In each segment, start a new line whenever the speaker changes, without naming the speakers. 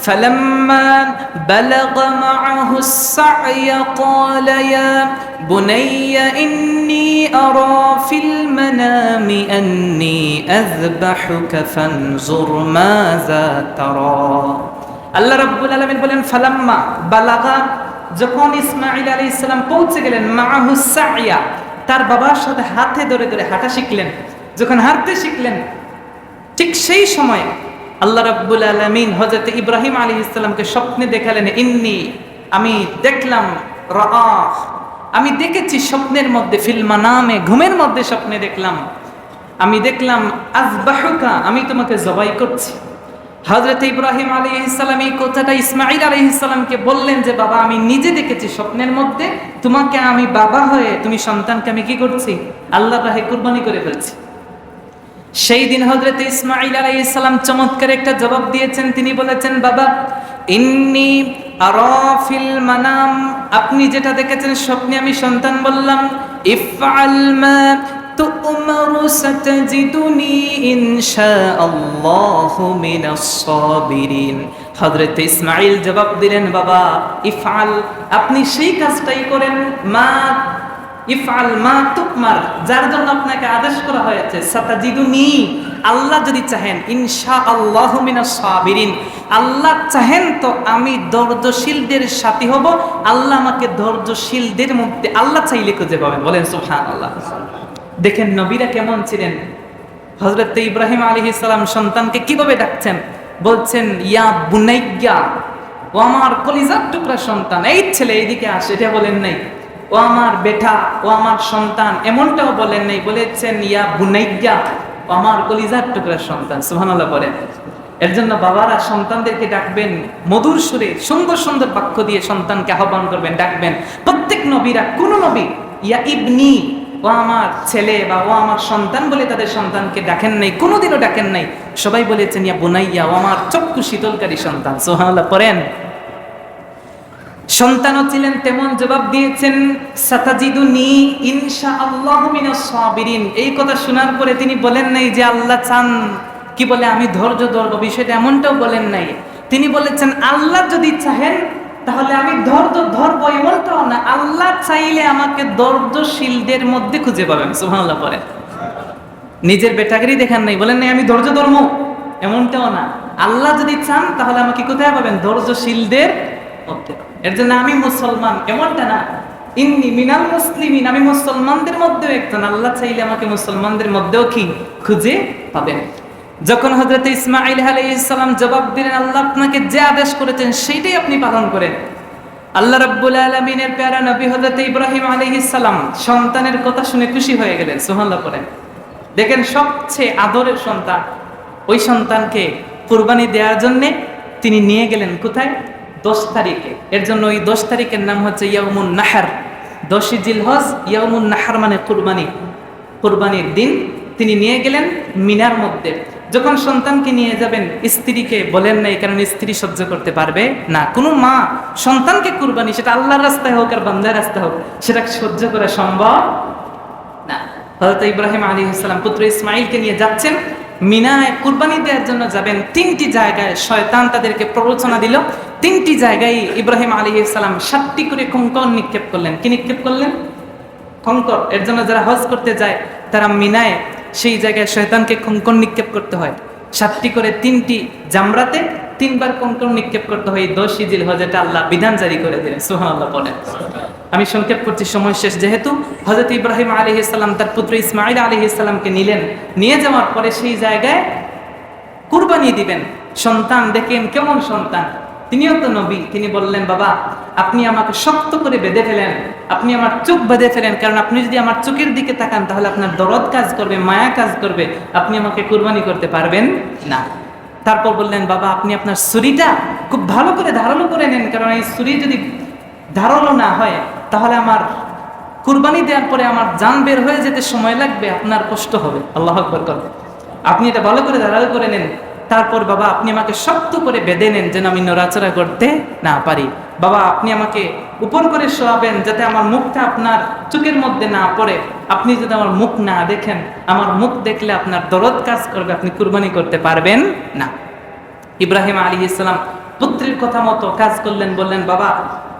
فلما بلغ معه السعي قال يا بني إني أرى في المنام أني أذبحك فانظر ماذا ترى আল্লাহ রাব্বুল আলামিন বলেন ফালাম্মা বালাগা, যখন ইসমাঈল আলাইহিস সালাম পৌঁছে গেলেন, মাআহুস সাইয়া, তার বাবার সাথে হাতে ধরে ধরে হাঁটা শিখলেন। যখন হাঁটতে শিখলেন, ঠিক সেই সময় আল্লাহ রাব্বুল আলামিন হযরত ইব্রাহিম আলাইহিস সালামকে স্বপ্নে দেখালেন, ইন্নী, আমি দেখলাম, রাআহ, আমি দেখেছি স্বপ্নের মধ্যে, ফিল মানামে, ঘুমের মধ্যে স্বপ্নে দেখলাম, আমি দেখলাম, আযবাহুকা, আমি তোমাকে জবাই করছি। হযরত ইব্রাহিম আলাইহিস সালাম এই কথাটা ইসমাঈল আলাইহিস সালামকে বললেন যে বাবা, আমি নিজে দেখেছি স্বপ্নের মধ্যে তোমাকে, আমি বাবা হয়ে তুমি সন্তানকে আমি কি করছি, আল্লাহর রাহে কুরবানি করে ফেলছি। সেই দিন হযরত ইসমাঈল আলাইহিস সালাম চমৎকার একটা জবাব দিয়েছেন। তিনি বলেছেন, বাবা, ইন্নী আরা ফিল মানাম, আপনি যেটা দেখেছেন স্বপ্নে, আমি সন্তান বললাম, ইফআল মা তু'মারু সাতাজিদুনি ইনশাআল্লাহু মিনাস সাবিরিন। হযরত ইসমাঈল জবাব দিলেন, বাবা, ইফআল, আপনি সেই কাজটাই করেন, মা ইফআল মা তু'মার, যার জন্য আপনাকে আদেশ করা হয়েছে, সাতাজিদুনি, আল্লাহ যদি চাহেন, ইনশাআল্লাহু মিনাস সাবিরিন, আল্লাহ চাহেন তো আমি ধৈর্যশীলদের সাথী হব। আল্লাহ আমাকে ধৈর্যশীলদের মধ্যে আল্লাহ চাইলে খুঁজে পাবেন। বলেন সুবহানাল্লাহ। দেখেন নবীরা কেমন ছিলেন। হযরত ইব্রাহিম আলাইহিস সালাম সন্তানকে কিভাবে ডাকছেন, বলছেন, ইয়া বুনাইয়া, ও আমার কলিজার টুকরা সন্তান, এই ছেলে এইদিকে আসে, এটা বলেন নাই। ও আমার বেটা, ও আমার সন্তান, এমনটাও বলেন নাই, বলেছেন ইয়া বুনাইয়া, ও আমার কলিজার টুকরা সন্তান। সুবহানাল্লাহ বলেন। এর জন্য বাবারা সন্তানদেরকে ডাকবেন মধুর সুরে, সুন্দর সুন্দর বাক্য দিয়ে সন্তানকে আহ্বান করবেন, ডাকবেন। প্রত্যেক নবীরা, কোন নবী ইয়া ইবনি, ও আমার ছেলে বা ও আমার সন্তান বলে তাদের সন্তানকে ডাকেন নাই, কোনোদিনও ডাকেন নাই। সবাই বলেছেন ইয়া বুনাইয়া, ও আমার চক্ষু শীতলকারী সন্তান। সুবহানাল্লাহ পড়েন। সন্তানও ছিলেন তেমন জবাব দিয়েছেন, সাতাজিদুনি ইনশাআল্লাহু মিনাস সাবিরিন। এই কথা শোনার পরে তিনি বলেন নাই যে আল্লাহ চান কি বলে আমি ধৈর্য ধরবো, বিষয়টা এমনটাও বলেন নাই। তিনি বলেছেন আল্লাহ যদি চাহেন তাহলে আমি ধৈর্য ধরবো, এমনটাও না, আল্লাহ চাইলে আমাকে ধৈর্যশীলদের মধ্যে খুঁজে পাবেন। সুবহানাল্লাহ পড়েন। নিজের বেটাগিরি দেখান নাই, বলেন নাই আমি ধৈর্য ধরবো, এমনটাও না, আল্লাহ যদি চান তাহলে আমাকে কোথায় পাবেন, ধৈর্যশীলদের মধ্যে। এর জন্য আমি মুসলমান, এমনটা না, ইন্নী মিনাল মুসলিমিন, আমি মুসলমানদের মধ্যেও একজন, আল্লাহ চাইলে আমাকে মুসলমানদের মধ্যেও কি খুঁজে পাবেন। যখন হযরত ইসমাঈল আলাইহিস সালাম জবাব দিলেন, আল্লাহ আপনাকে যে আদেশ করেছেন সেইটাই আপনি পালন করেন। আল্লাহ রাব্বুল আলামিনের প্যারা নবী হযরত ইব্রাহিম আলাইহিস সালাম সন্তানের কথা শুনে খুশি হয়ে গেলেন। সুবহানাল্লাহ পড়েন। দেখেন সবচেয়ে আদরের সন্তান, ওই সন্তানকে কুরবানি দেওয়ার জন্য তিনি নিয়ে গেলেন কোথায়, 10 তারিখে। এর জন্য ওই 10 তারিখের নাম হচ্ছে ইয়াউমুন নাহর। 10ই জিলহজ, ইয়াউমুন নাহর মানে কুরবানি, কুরবানির দিন। তিনি নিয়ে গেলেন মিনার মধ্যে। যখন সন্তানকে নিয়ে যাবেন, স্ত্রীকে বলেন নাই, কারণ স্ত্রী সহ্য করতে পারবে না। কোনো মা সন্তানকে কুরবানি, সেটা আল্লাহর রাস্তায় হোক আর বান্দার রাস্তায় হোক, সেটা সহ্য করা সম্ভব না। হযরত ইব্রাহিম আলাইহিস সালাম পুত্র ইসমাঈলকে নিয়ে যাচ্ছেন, মিনায় কুরবানি দেওয়ার জন্য যাবেন। 3টি জায়গায় শয়তান তাদেরকে প্ররোচনা দিল। 3টি জায়গায় ইব্রাহিম আলাইহিস সালাম 7টি করে কঙ্কর নিক্ষেপ করলেন। কি নিক্ষেপ করলেন? কঙ্কর। এর জন্য যারা হজ করতে যায় তারা মিনায় সেই জায়গায় শয়তানকে কঙ্কর নিক্ষেপ করতে হয়। 7টি করে 3টি জামরাতে 3বার কঙ্কর নিক্ষেপ করতে হয়। 10ই জিলহজ, এটা আল্লাহ বিধান জারি করে দিলেন। সুবহানাল্লাহ বলেন। আমি সংক্ষেপ করছি, সময় শেষ যেহেতু। হযরত ইব্রাহিম আলাইহিস সালাম তার পুত্র ইসমাঈল আলাইহিস সালামকে নিলেন। নিয়ে যাওয়ার পরে সেই জায়গায় কুরবানি দিবেন। সন্তান দেখেন কেমন সন্তান, তিনিও তো নবী। তিনি বললেন, বাবা আপনি আমাকে শক্ত করে বেঁধে ফেলেন, আপনি আমার চোখ বেঁধে ফেলেন, কারণ আপনি যদি আমার চোখের দিকে তাকান তাহলে আপনার দরদ কাজ করবে, মায়া কাজ করবে, আপনি আমাকে কুরবানি করতে পারবেন না। তারপর বললেন, বাবা আপনি আপনার ছুরিটা খুব ভালো করে ধারালো করে নেন, কারণ এই ছুরি যদি ধারালো না হয় তাহলে আমার কুরবানি দেওয়ার পরে আমার জান বের হয়ে যেতে সময় লাগবে, আপনার কষ্ট হবে। আল্লাহু আকবার করবে। আপনি এটা ভালো করে ধারালো করে নেন। তারপর বাবা আপনি আমাকে শক্ত করে বেঁধে নেন যেন আমি নড়াচড়া করতে না পারি। বাবা আপনি আমাকে উপর করে শোয়াবেন যাতে আমার মুখটা আপনার চোখের মধ্যে না পড়ে। আপনি যদি আমার মুখ না দেখেন, আমার মুখ দেখলে আপনার দরদ কাজ করবে, আপনি কুরবানি করতে পারবেন না। ইব্রাহিম আলাইহিস সালাম পুত্রের কথা মতো কাজ করলেন। বললেন বাবা,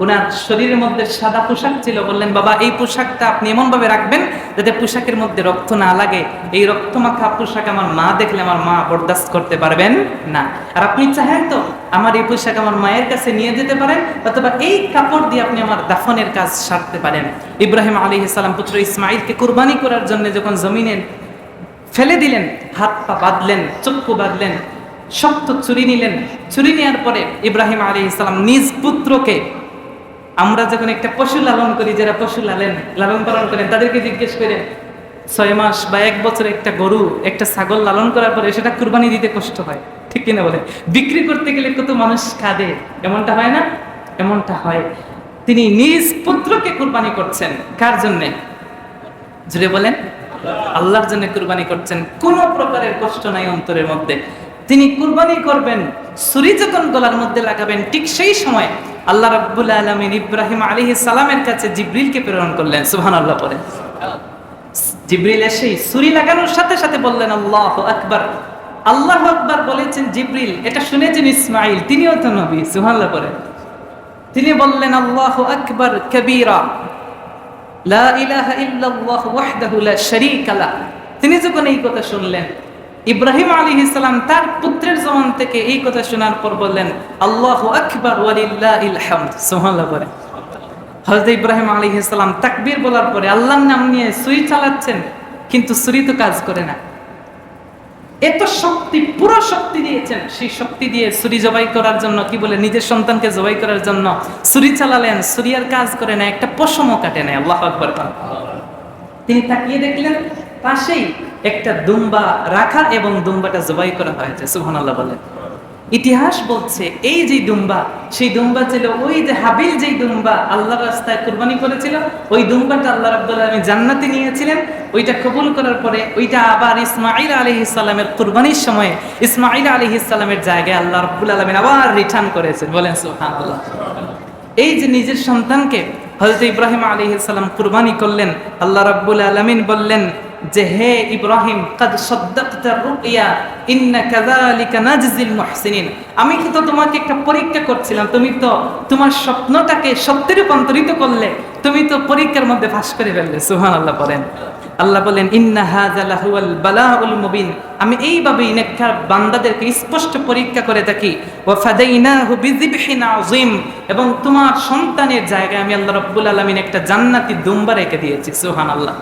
ওনার শরীরের মধ্যে সাদা পোশাক ছিল, বললেন বাবা এই পোশাকটা আপনি এমন ভাবে রাখবেন যাতে পোশাকের মধ্যে রক্ত না লাগে। এই রক্তমাখা পোশাক আমার মা দেখলে আমার মা বরদাস্ত করতে পারবেন না। আর আপনি চাহেন তো আমার এই পোশাক আমার মায়ের কাছে নিয়ে যেতে পারেন, অথবা এই কাপড় দিয়ে আপনি আমার দাফনের কাজ সারতে পারেন। ইব্রাহিম আলাইহিস সালাম পুত্র ইসমাঈলকে কুরবানি করার জন্য যখন জমিনে ফেলে দিলেন, হাত পা বাঁধলেন, চক্ষু বাঁধলেন, শক্ত ছুরি নিলেন। ছুরি নেওয়ার পরে ইব্রাহিম আলাইহিস সালাম নিজ পুত্রকে, আমরা যখন একটা পশু লালন করি, যারা পশু লালন পালন করেন তাদেরকে জিজ্ঞেস করেন 6 মাস বা 1 বছর একটা গরু একটা ছাগল লালন করার পরে সেটা কুরবানি দিতে কষ্ট হয়, ঠিক কিনা বলে? বিক্রি করতে গেলে কত মানুষ কাঁদে, এমনটা হয় না? এমনটা হয়। তিনি নিজ পুত্রকে কুরবানি করছেন কার জন্যে? জুড়ে বলেন। আল্লাহর জন্য কুরবানি করছেন, কোনো প্রকারের কষ্ট নাই অন্তরের মধ্যে। তিনি কুরবানি করবেন, ছুরি যখন গলার মধ্যে লাগাবেন, ঠিক সেই সময় আল্লাহ রাব্বুল আলামিন ইব্রাহিম আলাইহিস সালামের কাছে জিবরিলকে প্রেরণ করলেন। সুবহানাল্লাহ পড়ে। জিবরিল এসে ছুরি লাগানোর সাথে সাথে বললেন আল্লাহু আকবার। আল্লাহু আকবার বলেছেন জিবরিল, এটা শুনেছেন ইসমাঈল, তিনিও তো নবী। সুবহানাল্লাহ পড়ে। তিনি বললেন আল্লাহু আকবার কবীরা, লা ইলাহা ইল্লাল্লাহ ওয়াহদাহু লা শারীকা লাহ। তিনি যখন এই কথা শুনলেন, ইব্রাহিম আলাইহিস সালাম তার পুত্রের জবান থেকে এই কথা শোনার পর বললেন আল্লাহু আকবার ওয়ালিল্লাহিল হামদ। সুবহানাল্লাহ পড়ে। হযরত ইব্রাহিম আলাইহিস সালাম তাকবীর বলার পরে আল্লাহর নাম নিয়ে ছুরি চালাচ্ছেন, কিন্তু ছুরি তো কাজ করে না। এত শক্তি, পুরো শক্তি দিয়েছেন, সেই শক্তি দিয়ে ছুরি জবাই করার জন্য, কি বলে, নিজের সন্তানকে জবাই করার জন্য ছুরি চালালেন, ছুরি আর কাজ করে না, একটা পশমও কাটে না। আল্লাহু আকবার। তিনি তাকিয়ে দেখলেন পাশেই একটা দুম্বা রাখা এবং দুম্বাটা জবাই করা হয়েছে। সুবহানাল্লাহ বলে। ইতিহাস বলছে এই যে দুম্বা, সেই দুম্বা ছিল ওই যে হাবিল যেই দুম্বা আল্লাহর রাস্তায় কুরবানি করেছিল, ওই দুম্বাটা আল্লাহ রাব্বুল আলামিন জান্নাতে নিয়েছিলেন। ওইটা কবুল করার পরে ওইটা আবার ইসমাঈল আলাইহিস সালামের কুরবানির সময় ইসমাঈল আলাইহিস সালামের জায়গায় আল্লাহ রাব্বুল আলামিন আবার রিটার্ন করেছেন। বলেন সুবহানাল্লাহ। এই যে নিজের সন্তানকে হযরত ইব্রাহিম আলাইহিস সালাম কুরবানি করলেন, আল্লাহ রাব্বুল আলামিন বললেন যে হে ইব্রাহিম, কাদ সাদ্দাকতা রুইয়া ইন্না কাযালিকা নাজজিল মুহসিনিন। আমি তো তোমাকে একটা পরীক্ষা করছিলাম, তুমি তো তোমার স্বপ্নটাকে সত্যে রূপান্তরিত করলে, তুমি তো পরীক্ষার মধ্যে পাস করে ফেললে। সুবহানাল্লাহ বলেন। আল্লাহ বলেন ইন্না হাযা লাহুয়াল বালাউল মুবিন। আমি এইভাবেই নেককার বান্দাদেরকে স্পষ্ট পরীক্ষা করে থাকি। ওয়া ফাদাইনাহু বিযিবহিন আযীম। এবং তোমার সন্তানের জায়গায় আমি আল্লাহ রাব্বুল আলামিন একটা জান্নাতি দুম্বা রেখে দিয়েছি। সুবহানাল্লাহ।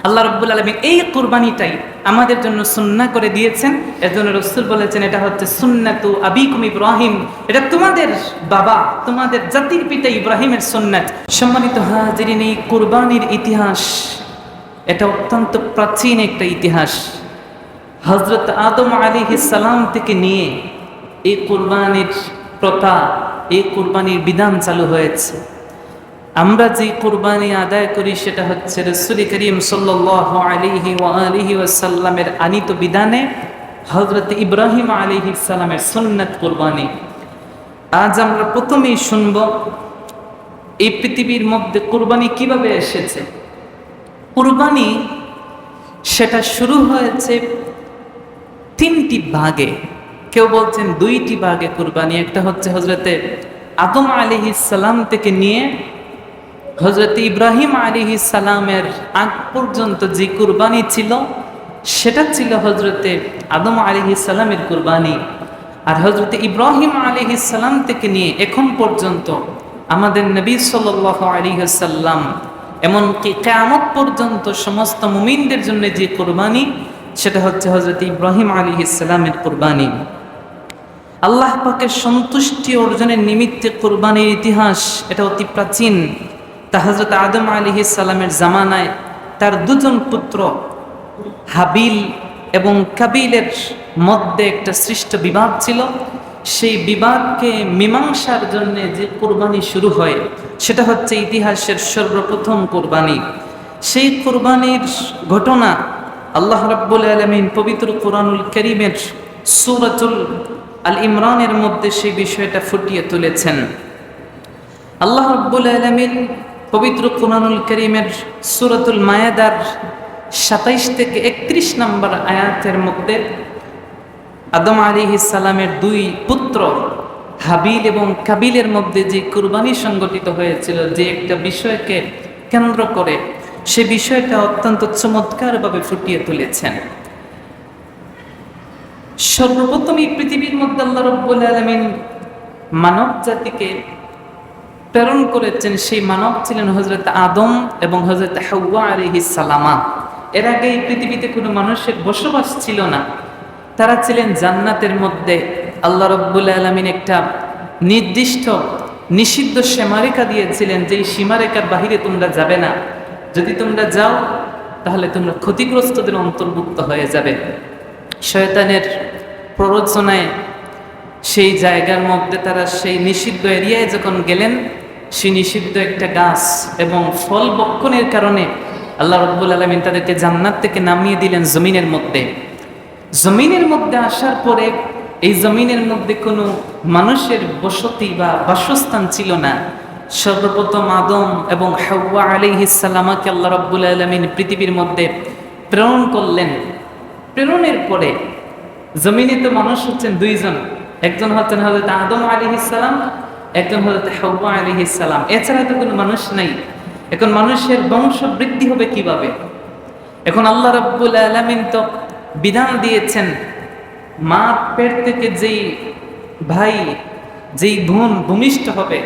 আল্লাহ রাব্বুল আলামিন এই কুরবানিটাই আমাদের জন্য সুন্নাহ করে দিয়েছেন। এর জন্য রাসূল বলেছেন এটা হচ্ছে সুন্নাতু আবিকুম ইব্রাহিম, এটা তোমাদের বাবা, তোমাদের জাতির পিতা ইব্রাহিমের সুন্নাত। সম্মানিত হাজিরিন, এই কুরবানির ইতিহাস এটা অত্যন্ত প্রাচীন একটা ইতিহাস। হযরত আদম আলাইহিস সালাম থেকে নিয়ে এই কুরবানির প্রথা, এই কুরবানির বিধান চালু হয়েছে। আমরা যে কুরবানি আদায় করি সেটা হচ্ছে রাসূল করিম সাল্লাল্লাহু আলাইহি ওয়া আলিহি ওয়াসাল্লামের আনিত বিধানে হযরত ইব্রাহিম আলাইহিস সালামের সুন্নাত কুরবানি। আজ আমরা প্রথমেই শুনব এই পৃথিবীর মধ্যে কুরবানি কিভাবে এসেছে। কুরবানি সেটা শুরু হয়েছে 3টি ভাগে, কেউ বলছেন 2টি ভাগে কুরবানি। একটা হচ্ছে হযরতে আদম আলাইহিস সালাম থেকে নিয়ে হযরত ইব্রাহিম আলাইহিস সালামের আগ পর্যন্ত যে কুরবানি ছিল সেটা ছিল হযরতে আদম আলাইহিস সালামের কুরবানি। আর হযরতে ইব্রাহিম আলাইহিস সালাম থেকে নিয়ে এখন পর্যন্ত আমাদের নবী সাল্লাল্লাহু আলাইহি ওয়াসাল্লাম এমনকি কিয়ামত পর্যন্ত সমস্ত মুমিনদের জন্য যে কুরবানি সেটা হচ্ছে হযরত ইব্রাহিম আলাইহিস সালামের কুরবানি। আল্লাহ পাকের সন্তুষ্টি অর্জনের নিমিত্তে কুরবানির ইতিহাস এটা অতি প্রাচীন। তা হযরত আদম আলাইহিস সালামের জামানায় তার 2 জন পুত্র হাবিল এবং কাবিলের মধ্যে একটা সৃষ্ট বিবাদ ছিল। সেই বিবাদকে মীমাংসার জন্য যে কুরবানি শুরু হয় সেটা হচ্ছে ইতিহাসের সর্বপ্রথম কুরবানি। সেই কুরবানির ঘটনা আল্লাহ রাব্বুল আলামিন পবিত্র কোরআনুল কারীমের সূরাতুল আল ইমরানের মধ্যে সেই বিষয়টা ফুটিয়ে তুলেছেন। আল্লাহ রাব্বুল আলামিন পবিত্র কোরআনুল কারীমের সূরাতুল মায়েদার 27 থেকে 31 নম্বর আয়াতের মধ্যে আদম আলাইহিস সালামের 2 পুত্র হাবিল এবং কাবিলের মধ্যে যে কুরবানি সংগঠিত হয়েছিল, যে একটা বিষয়কে কেন্দ্র করে, সে বিষয়টা অত্যন্ত চমৎকারভাবে ফুটিয়ে তুলেছেন। সর্বপ্রথম এই পৃথিবীর মধ্যে আল্লাহ রাব্বুল আলামিন মানব জাতিকে প্রেরণ করেছেন। সেই মানব ছিলেন হযরত আদম এবং হযরত হাওয়া আলাইহিস সালামা। এর আগে এই পৃথিবীতে কোনো মানুষের বসবাস ছিল না। তারা ছিলেন জান্নাতের মধ্যে। আল্লাহ রাব্বুল আলামিন একটা নির্দিষ্ট নিষিদ্ধ সীমারেখা দিয়েছিলেন, যে এই সীমারেখার বাহিরে তোমরা যাবে না। যদি তোমরা যাও তাহলে তোমরা ক্ষতিগ্রস্তদের অন্তর্ভুক্ত হয়ে যাবে। শয়তানের প্ররোচনায় সেই জায়গার মধ্যে তারা সেই নিষিদ্ধ এরিয়ায় যখন গেলেন, সেই নিষিদ্ধ একটা গাছ এবং ফল বক্ষণের কারণে আল্লাহ রাব্বুল আলামিন তাদেরকে জান্নাত থেকে নামিয়ে দিলেন জমিনের মধ্যে। জমিনের মধ্যে আসার পরে এই জমিনের মধ্যে কোনো মানুষের বসতি বা বাসস্থান ছিল না। সর্বপ্রথম আদম এবং হাওয়া আলাইহিস সালামাকে আল্লাহ রাব্বুল আলামিন পৃথিবীর মধ্যে প্রেরণ করলেন। প্রেরণের পরে জমিনে তো মানুষ হচ্ছেন দুইজন, একজন হচ্ছেন হযরত আদম আলাইহিস সালাম, একজন হযরত হাওয়া আলাইহিস সালাম। এছাড়া তো কোনো মানুষ নাই। এখন মানুষের বংশ বৃদ্ধি হবে কিভাবে? এখন আল্লাহ রাব্বুল আলামিন তো বিধান দিয়েছেন, মার পেট থেকে যেই ভাই যেই বোন ভূমিষ্ঠ হবে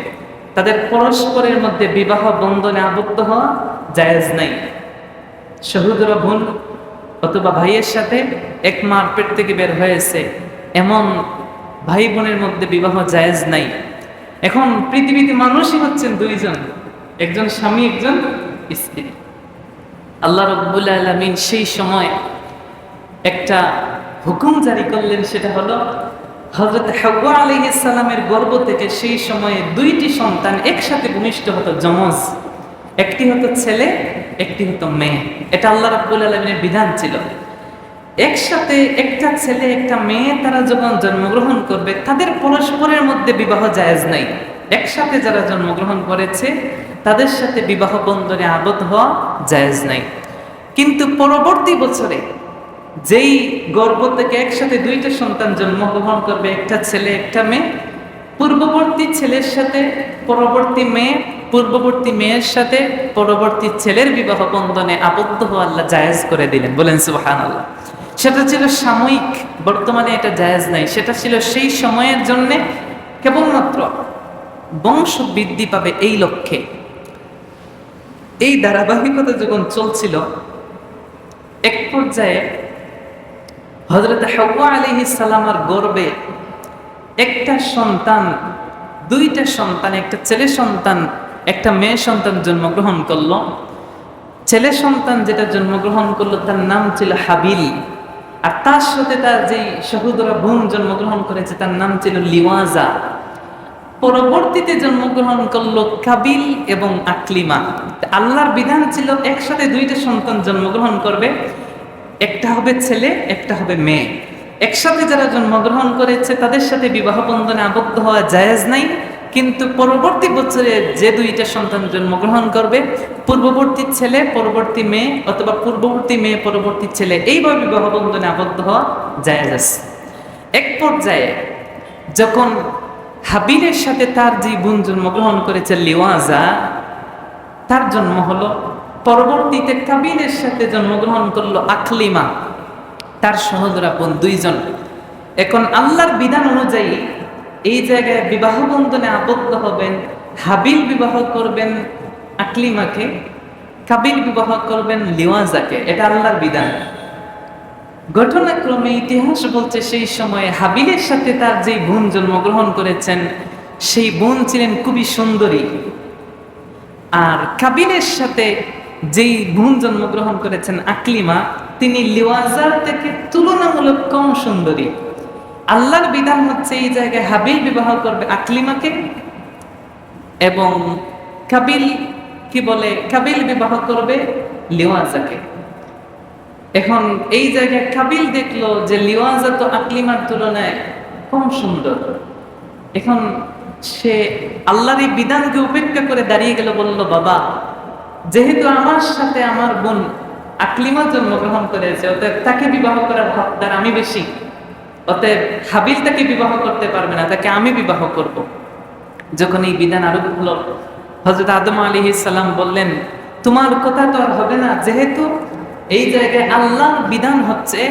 তাদের পরস্পরের মধ্যে বিবাহ বন্ধনে আবদ্ধ হওয়া জায়েজ নাই। সহোদর বোন অথবা ভাইয়ের সাথে এক মার পেট থেকে বের হয়েছে এমন ভাই বোনের মধ্যে বিবাহ জায়েজ নাই। এখন পৃথিবীতে মানুষই হচ্ছেন দুইজন, একজন স্বামী একজন স্ত্রী। আল্লাহ রাব্বুল আলামিন সেই সময় একটা হুকুম জারি করলেন, সেটা হলো হযরত হাওয়া আলাইহিস সালামের গর্ভ থেকে সেই সময়ে দুইটি সন্তান একসাথে ভূমিষ্ঠ হতো, যমজ। একটি হতো ছেলে, একটি হতো মেয়ে। এটা আল্লাহ রাব্বুল আলামিনের বিধান ছিল। একসাথে একটা ছেলে একটা মেয়ে তারা যখন জন্মগ্রহণ করবে তাদের পরস্পরের মধ্যে বিবাহ জায়েজ নাই। একসাথে যারা জন্মগ্রহণ করেছে তাদের সাথে বিবাহ বন্ধনে আবদ্ধ হওয়া জায়েজ নাই। কিন্তু পরবর্তী বছরে যেই গর্ভ থেকে একসাথে দুইটা সন্তান জন্মগ্রহণ করবে, একটা ছেলে একটা মেয়ে, পূর্ববর্তী ছেলের সাথে পরবর্তী মেয়ে, পূর্ববর্তী মেয়ের সাথে পরবর্তী ছেলের বিবাহ বন্ধনে আবদ্ধ হওয়া আল্লাহ জায়েজ করে দিলেন। বলেন সুবহানাল্লাহ। সেটা ছিল সাময়িক, বর্তমানে এটা জায়েজ নাই। সেটা ছিল সেই সময়ের জন্যে, কেবলমাত্র বংশ বৃদ্ধি পাবে এই লক্ষ্যে। এই ধারাবাহিকতা যখন চলছিল, এক পর্যায়ে হযরত হাওয়া আলাইহিস সালামের গর্ভে একটা সন্তান, দুইটা সন্তান, একটা ছেলে সন্তান একটা মেয়ে সন্তান জন্মগ্রহণ করলো। ছেলে সন্তান যেটা জন্মগ্রহণ করলো তার নাম ছিল হাবিল, আর তার সাথে তার যেই সহোদরা বোন জন্মগ্রহণ করেছে তার নাম ছিল লিওয়াজা। পরবর্তীতে জন্মগ্রহণ করলো কাবিল এবং আকলিমা। আল্লাহর বিধান ছিল একসাথে দুইটা সন্তান জন্মগ্রহণ করবে, একটা হবে ছেলে একটা হবে মেয়ে। একসাথে যারা জন্মগ্রহণ করেছে তাদের সাথে বিবাহ বন্ধনে আবদ্ধ হওয়া জায়েজ নাই। কিন্তু পরবর্তী বছরে যে দুইটা সন্তান জন্মগ্রহণ করবে, পূর্ববর্তী ছেলে পরবর্তী মেয়ে অথবা পূর্ববর্তী মেয়ে পরবর্তী ছেলে, এইভাবে বিবাহ বন্ধনে আবদ্ধ হওয়া জায়েজ আছে। এক পর্যায়ে যখন হাবিলের সাথে তার যে বোন জন্মগ্রহণ করেছে লিওয়াজা, তার জন্ম হলো, পরবর্তীতে কাবিলের সাথে জন্মগ্রহণ করলো আকলিমা, তার সহোদরা বোন দুইজন। এখন আল্লাহর বিধান অনুযায়ী এই জায়গায় বিবাহ বন্ধনে আবদ্ধ হবেন। হাবিল বিবাহ করবেন আকলিমাকে, কাবিল বিবাহ করবেন লিওয়াজাকে। এটা আল্লাহর বিধান। ঘটনাক্রমে ইতিহাস বলছে সেই সময়ে হাবিলের সাথে তার যে বোন জন্মগ্রহণ করেছেন সেই বোন ছিলেন খুবই সুন্দরী, আর কাবিলের সাথে যেই বোন জন্মগ্রহণ করেছেন আকলিমা, তিনি লিওয়াজার থেকে তুলনামূলক কম সুন্দরী। আল্লাহর বিধান হচ্ছে এই জায়গায় হাবিল বিবাহ করবে আকলিমাকে এবং কাবিল বিবাহ করবে লিওয়াজাকে। এখন এই জায়গায় কাবিল দেখলো যে লিওয়াজা তো আকলিমার তুলনায় কম সুন্দর। এখন সে আল্লাহর এই বিধানকে উপেক্ষা করে দাঁড়িয়ে গেল, বলল, বাবা, যেহেতু আমার সাথে আমার বোন আকলিমা জন্মগ্রহণ করেছে, অতএব তাকে বিবাহ করার হকদার আমি বেশি, অতএব হাবিল তাকে বিবাহ করতে পারবে না, তাকে আমি বিবাহ করব। যখন এই বিধান আরোপ হলো, হযরত আদম আলাইহিস সালাম বললেন, তোমার কথা তো আর হবে না, যেহেতু এই জায়গায় আল্লাহর বিধান হচ্ছে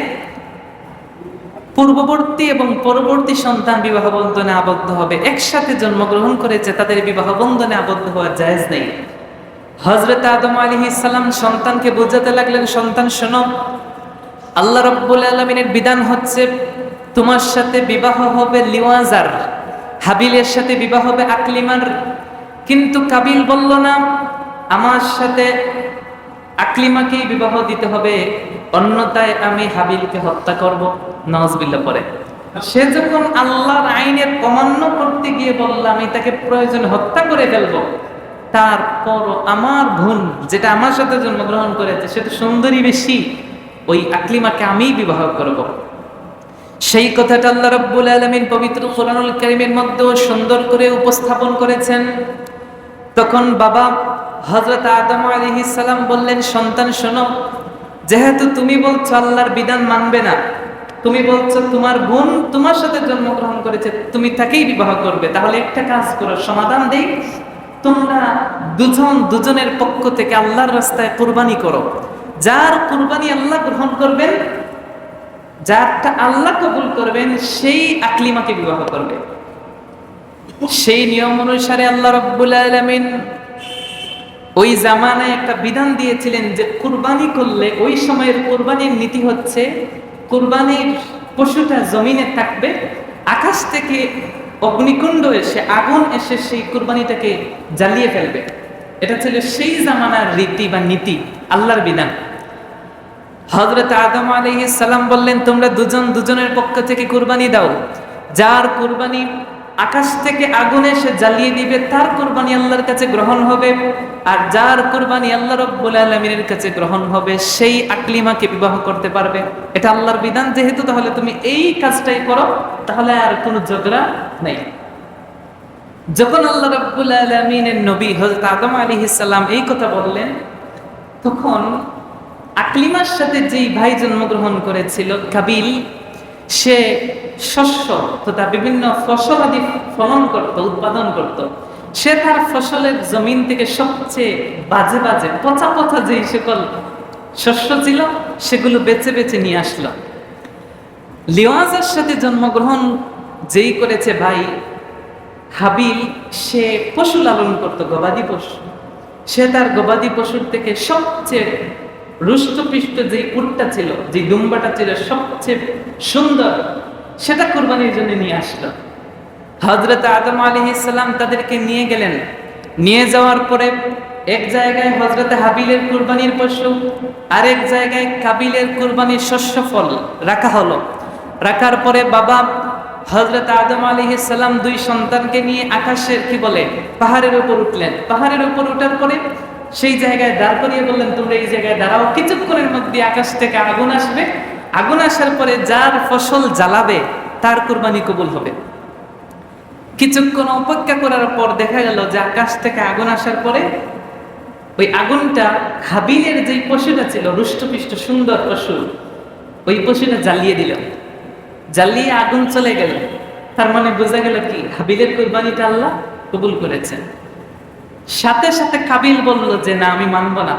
পূর্ববর্তী এবং পরবর্তী সন্তান বিবাহ বন্ধনে আবদ্ধ হবে, একসাথে জন্মগ্রহণ করেছে, তাদের বিবাহ বন্ধনে আবদ্ধ হওয়া জায়েজ নেই। হযরত আদম আলাইহিস সালাম সন্তানকে বোঝাতে লাগলেন, সন্তান শোনো, আল্লাহ রাব্বুল আলামিনের বিধান হচ্ছে তোমার সাথে বিবাহ হবে লিওয়াজার, হাবিলের সাথে বিবাহ হবে আকলিমার। কিন্তু কাবিল বলল না, আমার সাথে আকলিমাকেই বিবাহ দিতে হবে, অন্যথায় আমি হাবিলকে হত্যা করব। নাউজুবিল্লাহ পরে সে যখন আল্লাহর আইনের অমান্য করতে গিয়ে বলল আমি তাকে প্রয়োজন হত্যা করে ফেলবো, তারপর আমার বোন যেটা আমার সাথে জন্মগ্রহণ করেছে সেটা সুন্দরী বেশি, ওই আকলিমাকে আমিই বিবাহ করব। সেই কথাটা আল্লাহ রাব্বুল আলামিন পবিত্র কোরআনুল কারীমের মধ্যেও সুন্দর করে উপস্থাপন করেছেন। তখন বাবা হযরত আদম আলাইহিস সালাম বললেন, সন্তান শোনো, যেহেতু তুমি বলছো আল্লাহর বিধান মানবে না, তুমি বলছো তোমার বোন তোমার সাথে জন্মগ্রহণ করেছে, তুমি তাকেই বিবাহ করবে, তাহলে একটা কাজ করো, সমাধান দেই, তোমরা দুজনের পক্ষ থেকে আল্লাহর রাস্তায় কুরবানি করো। যার কুরবানি আল্লাহ গ্রহণ করবেন, যারটা আল্লাহ কবুল করবেন, সেই আকলিমাকে বিবাহ করবে। সেই নিয়ম অনুসারে আল্লাহ রাব্বুল আলামিন ওই জামানায় একটা বিধান দিয়েছিলেন যে কুরবানি করলে, ওই সময়ের কুরবানির নীতি হচ্ছে কুরবানির পশুটা জমিনে থাকবে, আকাশ থেকে অগ্নিকুণ্ড এসে আগুন এসে সেই কুরবানিটাকে জ্বালিয়ে ফেলবে। এটা ছিল সেই জামানার রীতি বা নীতি, আল্লাহর বিধান। হযরত আদম আলাইহিস সালাম বললেন, তোমরা দুজনের পক্ষ থেকে কুরবানি দাও, যার কুরবানি আকাশ থেকে আগুন এসে জ্বালিয়ে দিবে তার কুরবানি আল্লাহর কাছে গ্রহণ হবে, আর যার কুরবানি আল্লাহ রাব্বুল আলামিনের কাছে গ্রহণ হবে সেই আকলিমাকে বিবাহ করতে পারবে। এটা আল্লাহর বিধান যেহেতু, তাহলে তুমি এই কাজটাই করো, তাহলে আর কোনো ঝগড়া নেই। যখন আল্লাহ রাব্বুল আলামিনের নবী হযরত আদম আলাইহিস সালাম এই কথা বললেন, তখন আকলিমার সাথে যেই ভাই জন্মগ্রহণ করেছিল কাবিল, সে শস্য তথা বিভিন্ন ফসলাদি ফলন করত, উৎপাদন করত। সে তার ফসলের জমিন থেকে সবচেয়ে বাজে বাজে পচা পচা যেই সকল শস্য ছিল সেগুলো বেছে বেছে নিয়ে আসলো। লিওয়াজের সাথে জন্মগ্রহণ যেই করেছে ভাই হাবিল, সে পশু লালন করত, গবাদি পশু। সে তার গবাদি পশুর থেকে সবচেয়ে রুষ্টপৃষ্ট যেই উটটা ছিল, যে দুম্বাটা ছিল সবচেয়ে সুন্দর, সেটা কুরবানির জন্য নিয়ে আসলো। হযরত আদম আলাইহিস সালাম তাদেরকে নিয়ে গেলেন। নিয়ে যাওয়ার পরে এক জায়গায় হযরত হাবিলের কুরবানির পশু, আরেক জায়গায় কাবিলের কুরবানির শস্য ফল রাখা হলো। রাখার পরে বাবা হযরত আদম আলাইহিস সালাম দুই সন্তানকে নিয়ে আকাশের পাহাড়ের উপর উঠলেন। পাহাড়ের উপর উঠার পরে সেই জায়গায় দাঁড় করিয়ে বললেন, তোমরা এই জায়গায় দাঁড়াও, কিছুক্ষণের মধ্যে আকাশ থেকে আগুন আসবে, আগুন আসার পরে যার ফসল জ্বালাবে তার কুরবানি কবুল হবে। কিছুক্ষণ অপেক্ষা করার পর দেখা গেল যে আকাশ থেকে আগুন আসার পরে ওই আগুনটা হাবিলের যে পশুটা ছিল, রুষ্টপুষ্ট সুন্দর পশু, ওই পশুটা জ্বালিয়ে দিল। জ্বালিয়ে আগুন চলে গেল। তার মানে বোঝা গেল কি, হাবিলের কুরবানিটা আল্লাহ কবুল করেছেন। সাথে সাথে কাবিল বলল যে না, আমি মানব না,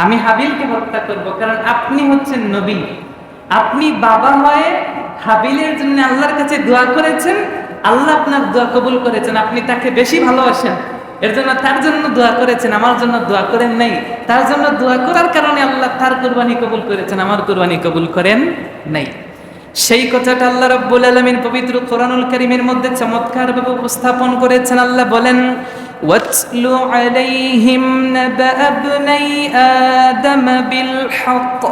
আমি হাবিলকে হত্যা করব, কারণ আপনি হচ্ছেন নবী, আপনি বাবা হয়ে হাবিলের জন্য আল্লাহর কাছে দোয়া করেছেন, আল্লাহ আপনার দোয়া কবুল করেছেন, আপনি তাকে বেশি ভালোবাসেন, এর জন্য তার জন্য দোয়া করেছেন, আমার জন্য দোয়া করেন নাই। তার জন্য দোয়া করার কারণে আল্লাহ তার কুরবানি কবুল করেছেন, আমার কুরবানি কবুল করেন নাই। সেই কথাটা আল্লাহ রাব্বুল আলামিন পবিত্র কোরআনুল কারীমের মধ্যে চমৎকারভাবে উপস্থাপন করেছেন। আল্লাহ বলেন, ওয়াতলু আলাইহিম নাবা ইবনাই আদম বিল হক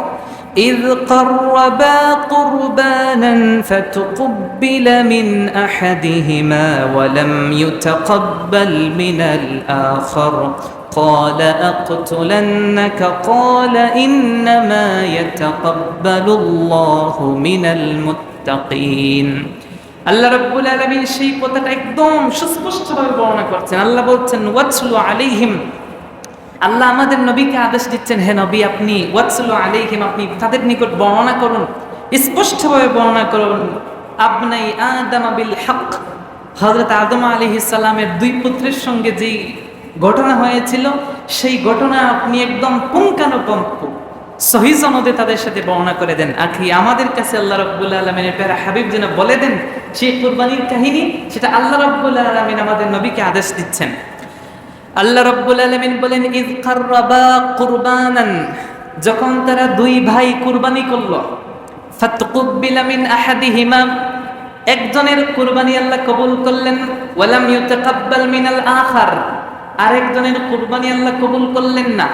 إذ قربا قربانا فتقبل من أحدهما ولم يتقبل من الآخر قال أقتلنك قال إنما يتقبل الله من المتقين। আল্লাহ রাব্বুল আলামিন সেই কথাটা একদম সুস্পষ্টভাবে বর্ণনা করছেন। আল্লাহ বলছেন, ওয়াতলু আলাইহিম, আল্লাহ আমাদের নবীকে আদেশ দিচ্ছেন, হে নবী আপনি ওয়াতলু আলাইহিম, আপনি তাদের নিকট বর্ণনা করুন, স্পষ্টভাবে বর্ণনা করুন, আবনাই আদম বিল হক, হযরত আদম আলাইহিস সালামের দুই পুত্রের সঙ্গে যেই ঘটনা হয়েছিল সেই ঘটনা আপনি একদম পুঙ্খানুপুঙ্খ সহিহ সনদে তাদের সাথে বর্ণনা করে দেন। আখি আমাদের কাছে আল্লাহ রাব্বুল আলামিনের প্যারা হাবিব যেন বলে দেন সেই কুরবানির কাহিনী, সেটা আল্লাহ রাব্বুল আলামিন আমাদের নবীকে আদেশ দিচ্ছেন। আল্লাহ রাব্বুল আলামিন বলেন, ইয কাররাবা কুরবানান, যখন তারা দুই ভাই কুরবানি করলো, ফাতকুব্বিলা মিন আহাদিহিমা, একজনের কুরবানি আল্লাহ কবুল করলেন, ওয়ালাম ইউতাকাব্বাল মিনাল আখার, আরেকজনের কুরবানি আল্লাহ কবুল করলেন না।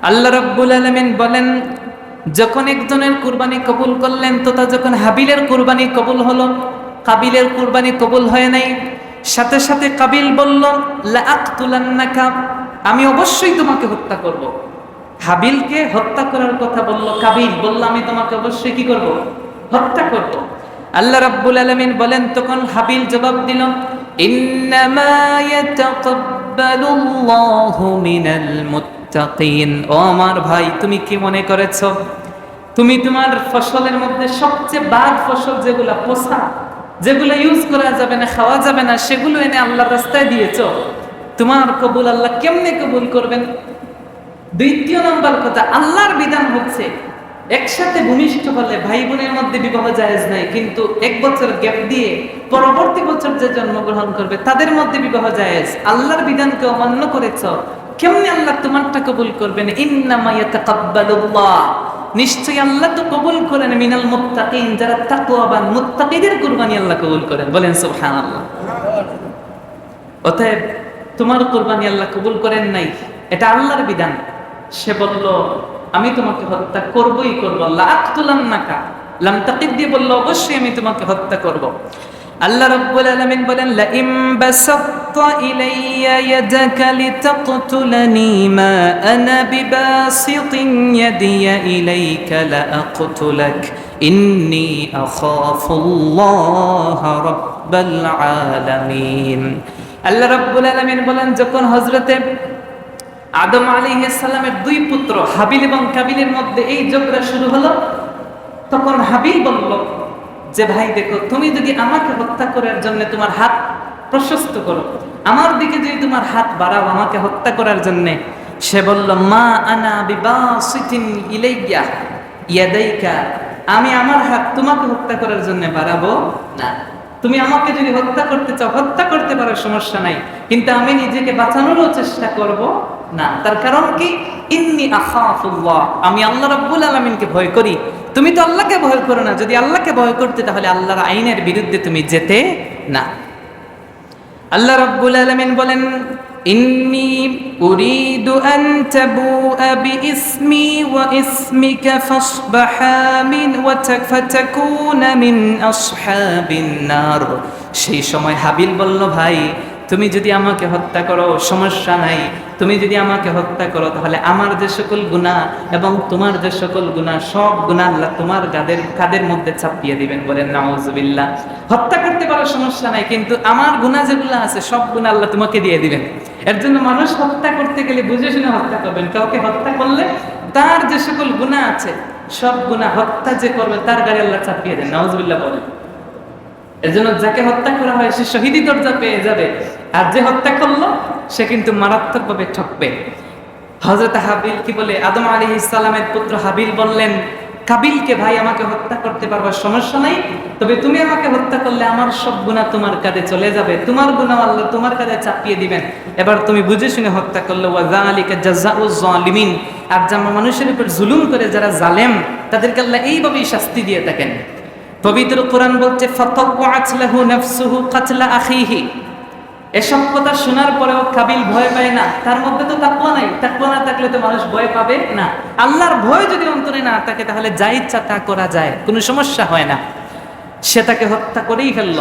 আল্লাহ রাব্বুল আলামিন বলেন, যখন একজনের কুরবানি কবুল করলেন তো তা যখন হাবিলের কুরবানি কবুল হলো, কাবিলের কুরবানি কবুল হয় নাই। সাথে সাথে কাবিল বলল, লা আকতুলান্নাকা, আমি অবশ্যই তোমাকে হত্যা করব। হাবিলকে হত্যা করার কথা বলল কাবিল, বলল আমি তোমাকে অবশ্যই কি করব, হত্যা করব। আল্লাহ রাব্বুল আলামিন বলেন, তখন হাবিল জবাব দিল, ইন্নামা ইয়াতাকাব্বালুল্লাহু মিনাল মুত্তাকিন, ও আমার ভাই তুমি কি মনে করেছো তুমি তোমার ফসলের মধ্যে সবচেয়ে বাদ ফসল যেগুলা পোষা, যেগুলো ইউজ করা যাবে না, খাওয়া যাবে না, সেগুলো এনে আল্লাহর রাস্তায় দিয়েছো, তোমার কবুল আল্লাহ কেমনে কবুল করবেন? দ্বিতীয় নম্বর কথা, আল্লাহর বিধান হচ্ছে একসাথে ভূমিষ্ঠ হলে ভাই বোনের মধ্যে বিবাহ জায়েজ নাই, কিন্তু এক বছর গ্যাপ দিয়ে পরবর্তী বছর যে জন্মগ্রহণ করবে তাদের মধ্যে বিবাহ জায়েজ। আল্লাহর বিধানকে অমান্য করেছো, কেমনে আল্লাহ তোমারটা কবুল করবেন? ইন্নামা ইয়াতাকাব্বালুল্লাহ, নিশ্চয়ই আল্লাহ তো কবুল করেন মিনাল মুত্তাকিন, যারা তাকওয়াবান মুত্তাকিদের কুরবানি আল্লাহ কবুল করেন। বলেন সুবহানাল্লাহ। অতএব তোমার কুরবানি আল্লাহ কবুল করেন নাই, এটা আল্লাহর বিধান। সে বলল আমি তোমাকে হত্যা করবই করব, লা আকতুলান্নাকা, লাম তাকিদ দিয়ে বলল অবশ্যই আমি তোমাকে হত্যা করব। আল্লাহ রাব্বুল আলামিন বলেন, লা ইম বাসাত্তা ইলাইয়া ইয়াদাকা লিতাকতুলানি মা আনা বিবাসিতিন ইয়াদিয়া ইলাইকা লা আকতুলাক ইন্নী আখাফুল্লাহ রাব্বাল আলামিন। আল্লাহ রাব্বুল আলামিন বলেন, যখন হযরতে আদম আলাইহিস সালামের দুই পুত্র হাবিল এবং কাবিলের মধ্যে এই ঝগড়া শুরু হলো, তখন হাবিল বলল যে ভাই দেখো, তুমি যদি আমাকে হত্যা করার জন্য তোমার হাত প্রশস্ত করো, আমার দিকে যদি তোমার হাত বাড়াও আমাকে হত্যা করার জন্য, সে বলল মা আনা বিবাসিতিন ইলাইয়া ইয়াদাইকা, আমি আমার হাত তোমাকে হত্যা করার জন্য বাড়াবো না। তুমি আমাকে যদি হত্যা করতে চাও হত্যা করতে পারো, সমস্যা নাই, কিন্তু আমি নিজেকে বাঁচানোরও চেষ্টা করব না। তার কারণ কি? ইন্নী আখাফুল্লাহ, আমি আল্লাহ রাব্বুল আলামিনকে ভয় করি। তুমি তো আল্লাহকে ভয় করো না, যদি আল্লাহকে ভয় করতে তাহলে আল্লাহর আইনের বিরুদ্ধে তুমি যেতে না। আল্লাহ রাব্বুল আলামিন বলেন, ইন্নী উরিদু আন তাবুআ বিইসমি ওয়া ইসমিকা ফাসবাহা মিন ওয়া ফাতাকুনা মিন আসহাবিন নার। সেই সময় হাবিল বলল, ভাই তুমি যদি আমাকে হত্যা করো সমস্যা নাই, তুমি যদি আমাকে হত্যা করো তাহলে আমার যে সকল গুনাহ এবং তোমার যে সকল গুনাহ, সব গুনাহ আল্লাহ তোমার কাদের মধ্যে চাপিয়ে দিবেন। বলেন নাউজুবিল্লাহ। হত্যা করতে পারো সমস্যা নাই, কিন্তু আমার গুনাহ যেগুলো আছে সব গুনাহ আল্লাহ তোমাকে দিয়ে দিবেন। এর জন্য মানুষ হত্যা করতে গেলে বুঝে শুনে হত্যা করবেন। কাউকে হত্যা করলে তার যে সকল গুনাহ আছে সব গুনাহ হত্যা যে করবে তার গায়ে আল্লাহ চাপিয়ে দেন। নাউজুবিল্লাহ বলেন। এর জন্য যাকে হত্যা করা হয় সে শহীদি দরজা পেয়ে যাবে, আর যে হত্যা করলো সে কিন্তু মারাত্মকভাবে ঠকবে। হযরত হাবিল কি বলে, আদম আলাইহিস সালামের পুত্র হাবিল বললেন কাবিলকে, ভাই আমাকে হত্যা করতে পারবা সমস্যা নাই, তবে তুমি আমাকে হত্যা করলে আমার সব গুনাহ তোমার কাঁধে চলে যাবে, তোমার গুনাহ আল্লাহ তোমার কাঁধে চাপিয়ে দিবেন। এবার তুমি বুঝে শুনে হত্যা করলে, ওয়া যালিকা জাযাউজ জালিমিন, আর যারা মানুষের উপর জুলুম করে যারা জালেম তাদেরকে আল্লাহ এইভাবেই শাস্তি দিয়ে থাকেন। পবিত্র কোরআন বলছে, ফাতাওয়াত লাহু নাফসুহু কাতলা আখিহি। এসব কথা শোনার পরেও কাবিল ভয় পায় না, তার মধ্যে তো তাকওয়া নাই। তাকওয়া না থাকলে তো মানুষ ভয় পাবে না। আল্লাহর ভয় যদি অন্তরে না থাকে তাহলে যা ইচ্ছা তা করা যায়, কোনো সমস্যা হয় না। সে তাকে হত্যা করেই ফেলল।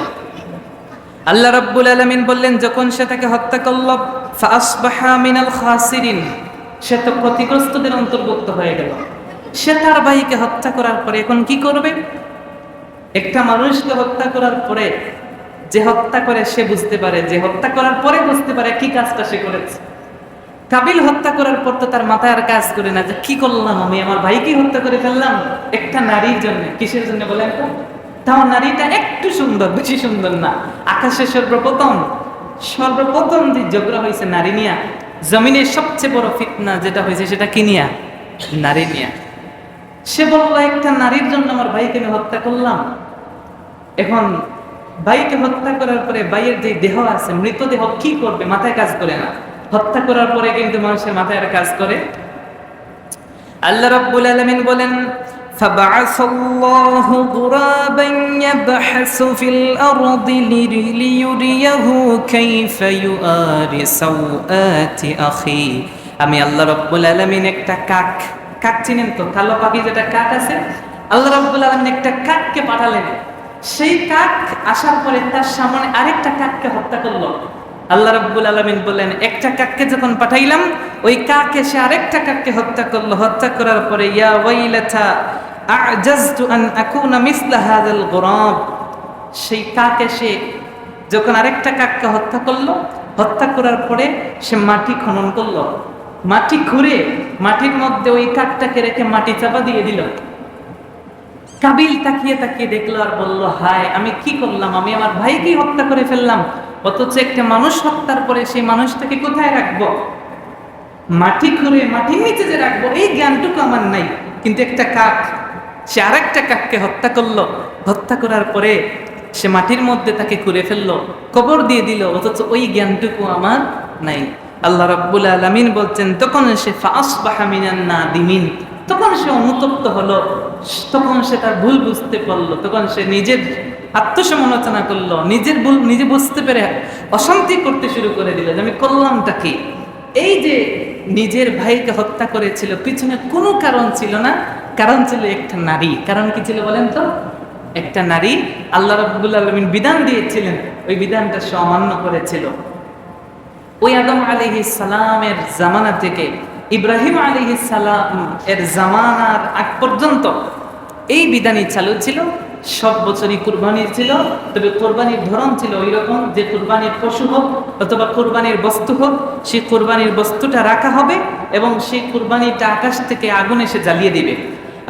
আল্লাহ রাব্বুল আলামিন বললেন, যখন সে তাকে হত্যা করল, ফাসবাহা মিনাল খাসিরিন, সে তো ক্ষতিগ্রস্তদের অন্তর্ভুক্ত হয়ে গেল। সে তার ভাইকে হত্যা করার পরে এখন কি করবে? একটা মানুষকে হত্যা করার পরে যে হত্যা করে সে বুঝতে পারে, যে হত্যা করার পরে বুঝতে পারে কি কাজটা সে করেছে। কাবিল হত্যা করার পর তো তার মাথায় আর কাজ করে না, যে কি করলাম আমি, আমার ভাইকে হত্যা করে ফেললাম একটা নারীর জন্য। কিসের জন্য বলেন তো? তাও নারীটা একটু সুন্দর, বেশি সুন্দর না। আকাশে সর্বপ্রথম যে ঝগড়া হয়েছে নারী নিয়া, জমিনের সবচেয়ে বড় ফিতনা যেটা হয়েছে সেটা কি নিয়া? নারী নিয়া। সে বলল, একটা নারীর জন্য আমার ভাইকে আমি হত্যা করলাম। এখন ভাইকে হত্যা করার পরে ভাইয়ের যে দেহ আছে, মৃতদেহ কি করবে? মাথায় কাজ করে না। হত্যা করার পরে কিন্তু মানুষের মাথায় আর কাজ করে। আল্লাহ রাব্বুল আলামিন বলেন, فبعث الله غرابا يبحث في الأرض ليريه كيف يواري سوءات أخيه। আমি আল্লাহ রাব্বুল আলামিন একটা কাক চিনেন তো, কালো পাখি যেটা কাক আছে, আল্লাহ রাব্বুল আলামিন একটা কাককে পাঠালেন। সেই কাক আসার পরে তার সামনে আরেকটা কাককে হত্যা করলো। আল্লাহ রাব্বুল আলামিন বলেন, একটা কাককে যখন পাঠাইলাম, ওই কাক এসে আরেকটা কাককে হত্যা করলো। হত্যা করার পরে ইয়া ওয়াইলাতা আ'জাজতু আন আকুনা মিসলা হাযাল গুরাব, সেই কাক এসে যখন আরেকটা কাককে হত্যা করলো, হত্যা করার পরে সে মাটি খনন করলো। মাটি খুঁড়ে মাটির মধ্যে ওই কাকটাকে রেখে মাটি চাপা দিয়ে দিল। কাবিল তাকিয়ে তাকিয়ে দেখলো আর বলল, হায়, আমি কি করলাম? আমি আমার ভাইকেই হত্যা করে ফেললাম। অথচ একটা মানুষ হত্যার পরে সেই মানুষটাকে কোথায় রাখবো? মাটি খুঁড়ে মাটির নিচে যে রাখবো, এই জ্ঞানটুকু আমার নাই। কিন্তু একটা কাক, সে আরেকটা কাককে হত্যা করলো। হত্যা করার পরে সে মাটির মধ্যে তাকে খুঁড়ে ফেললো, কবর দিয়ে দিল, অথচ ওই জ্ঞানটুকু আমার নাই। আল্লাহ রাব্বুল আলামিন বলছেন, তখন সে ফাসবাহা মিনান নাদিমিন, তখন সে অনুতপ্ত হলো, তখন সে তার ভুল বুঝতে পারলো, তখন সে নিজের আত্মসমালোচনা করলো, নিজের ভুল নিজে বুঝতে পেরে অশান্তি করতে শুরু করে দিল যে আমি করলামটা কি। এই যে নিজের ভাইকে হত্যা করেছিল, পিছনে কোনো কারণ ছিল না, কারণ ছিল একটা নারী। কারণ কি ছিল বলেন তো? একটা নারী। আল্লাহ রাব্বুল আলামিন বিধান দিয়েছিলেন, ওই বিধানটা সে অমান্য করেছিল। ওই আদম আলাইহিস সালামের জামানা থেকে ইব্রাহিম আলাইহিস সালাম এর জামানার আগ পর্যন্ত এই বিধানই চালু ছিল। সব বছরই কুরবানির ছিল, তবে কুরবানির ধরন ছিল ওই রকম যে কুরবানির পশু হোক অথবা কুরবানির বস্তু হোক, সেই কুরবানির বস্তুটা রাখা হবে এবং সেই কুরবানিটা আকাশ থেকে আগুন এসে জ্বালিয়ে দিবে।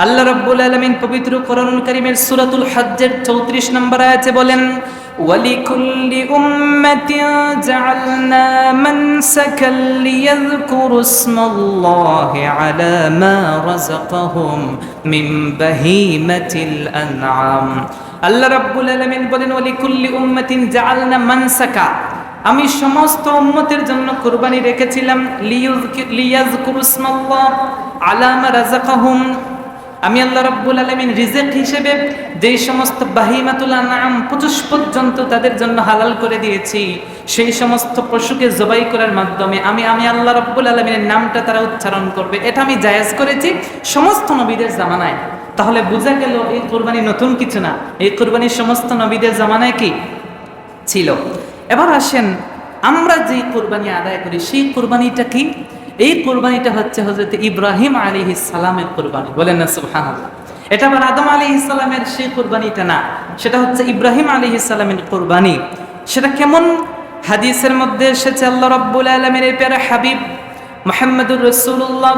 আল্লাহ রাব্বুল আলামিন পবিত্র কোরআনুল কারীমের সূরাতুল হজ্জের 34 নম্বর আয়াতে বলেন, ওয়ালিকুল্লি উম্মাতিন জাআলনা মানসাকাল লিয়াযকুরু ইসমাল্লাহি আলা মা রাযাকাহুম মিন বাহিমাতিল আনআম। আল্লাহ রাব্বুল আলামিন বলেন, ওয়ালিকুল্লি উম্মাতিন জাআলনা মানসাকা, আমি সমস্ত উম্মতের জন্য কুরবানি রেখেছিলাম, লিয়াযকুরু ইসমাল্লাহ আলা মা রাযাকাহুম, আমি আল্লাহ রাব্বুল আলামিন রিজিক হিসেবে যেই সমস্ত বাহিমাতুল আনআম পর্যন্ত তাদের জন্য হালাল করে দিয়েছি, সেই সমস্ত পশুকে জবাই করার মাধ্যমে আমি আল্লাহ রাব্বুল আলামিনের নামটা তারা উচ্চারণ করবে, এটা আমি জায়েজ করেছি সমস্ত নবীদের জামানায়। তাহলে বোঝা গেল এই কুরবানি নতুন কিছু না, এই কুরবানি সমস্ত নবীদের জামানায় কি ছিল। এবার আসেন, আমরা যে কুরবানি আদায় করি সেই কুরবানিটা কি? এই কুরবানিটা হচ্ছে হযরত ইব্রাহিম আলাইহিস সালামের কুরবানি। বলেন না সুবহানাল্লাহ। এটা আবার আদম আলাইহিস সালামের সেই কুরবানিটা না, সেটা হচ্ছে ইব্রাহিম আলাইহিস সালামের কুরবানি। সেটা কেমন? হাদিসের মধ্যে এসেছে, আল্লাহ রাব্বুল আলামিনের প্যারা হাবিব মুহাম্মদুর রাসূলুল্লাহ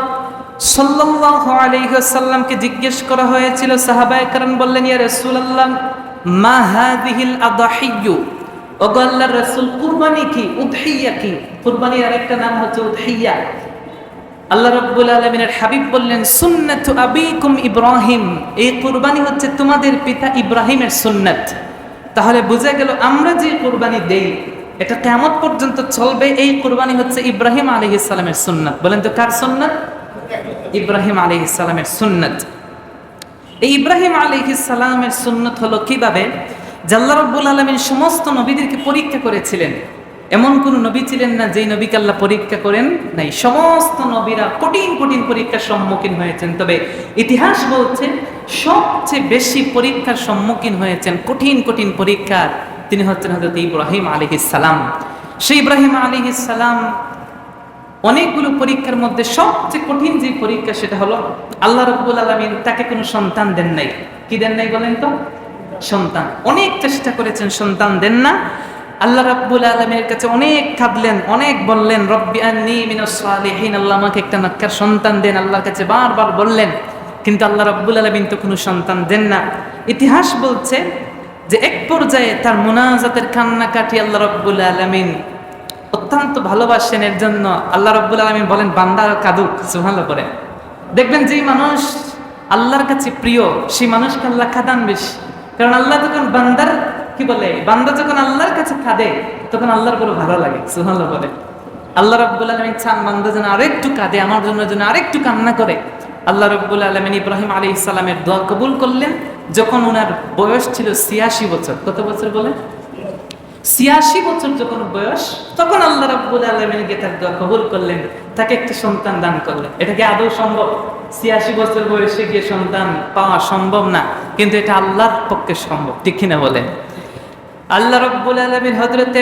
সাল্লাল্লাহু আলাইহি ওয়াসাল্লামকে জিজ্ঞেস করা হয়েছিল, সাহাবায়ে কেরাম বললেন, ইয়া রাসূলুল্লাহ মা হাযিহিল আদহিয়্যু, ওগো আল্লাহর রাসূল কুরবানি কি? উদহিয়া কি? কুরবানির আরেকটা নাম হচ্ছে উদহিয়া। আল্লাহ রাব্বুল আলামিনের হাবিব বললেন, সুন্নাতু আবিকুম ইব্রাহিম, এই কুরবানি হচ্ছে তোমাদের পিতা ইব্রাহিমের সুন্নাত। তাহলে বোঝা গেল আমরা যে কুরবানি দেই এটা কিয়ামত পর্যন্ত চলবে। এই কুরবানি হচ্ছে ইব্রাহিম আলাইহিস সালামের সুন্নাত। বলেন তো কার সুন্নাত? ইব্রাহিম আলাইহিস সালামের সুন্নাত। এই ইব্রাহিম আলাইহিস সালামের সুন্নাত হলো কিভাবে? আল্লাহ রাব্বুল আলামিন সমস্ত নবীদেরকে পরীক্ষা করেছিলেন। এমন কোন নবী ছিলেন না যেই নবীকে আল্লাহ পরীক্ষা করেন নাই। সমস্ত নবীরা কঠিন কঠিন পরীক্ষার সম্মুখীন হয়েছেন, তবে ইতিহাস বলছে সবচেয়ে বেশি পরীক্ষার সম্মুখীন হয়েছেন, কঠিন কঠিন পরীক্ষার, তিনি হচ্ছেন হযরত ইব্রাহিম আলাইহিস সালাম। সেই ইব্রাহিম আলাইহিস সালাম অনেকগুলো পরীক্ষার মধ্যে সবচেয়ে কঠিন যে পরীক্ষা সেটা হলো আল্লাহ রাব্বুল আলামিন তাকে কোনো সন্তান দেন নাই। কি দেন নাই বলেন তো? সন্তান। অনেক চেষ্টা করেছেন, সন্তান দেন না। আল্লাহ রাব্বুল আলামিনের কাছে অনেক কাঁদলেন, অনেক বললেন, রব্বি আন্নী মিনাস সালিহিন, আল্লাহ আমাকে একটা নেককার সন্তান দেন, আল্লাহর কাছে বারবার বললেন, কিন্তু আল্লাহ রাব্বুল আলামিন তো কোনো সন্তান দেন না। ইতিহাস বলছে যে এক পর্যায়ে তার মুনাজাতের কান্নাকাটি আল্লাহ রাব্বুল আলামিন অত্যন্ত ভালোবাসেন। এর জন্য আল্লাহ রাব্বুল আলামিন বলেন বান্দা কাঁদুক, সুবহানাল্লাহ করে। দেখবেন যেই মানুষ আল্লাহর কাছে প্রিয় সেই মানুষকে আল্লাহ কাঁদান বেশি, কারণ আল্লাহ যখন বান্দার কি বলে, বান্দা যখন আল্লাহর কাছে কাঁদে তখন আল্লাহর বড় ভালো লাগে, সুবহানাল্লাহ বলে। আল্লাহ রাব্বুল আলামিন চান বান্দা যেন আরেকটু কাঁদে, আমার জন্য যেন আরেকটু কান্না করে। আল্লাহ রাব্বুল আলামিন ইব্রাহিম আলাইহিস সালামের দোয়া কবুল করলেন যখন ওনার বয়স ছিল ৮৬ বছর। কত বছর বলে? ৮৬ বছর যখন বয়স, তখন আল্লাহ রাব্বুল আলামিন তার দোয়া কবুল করলেন, তাকে একটা সন্তান দান করলেন। এটা কি আদৌ সম্ভব? ৮৬ বছর বয়সে গিয়ে সন্তান পাওয়া সম্ভব না, কিন্তু এটা আল্লাহর পক্ষে সম্ভব, ঠিক কিনা বলেন? আল্লাহ রাব্বুল আলামিন হযরতে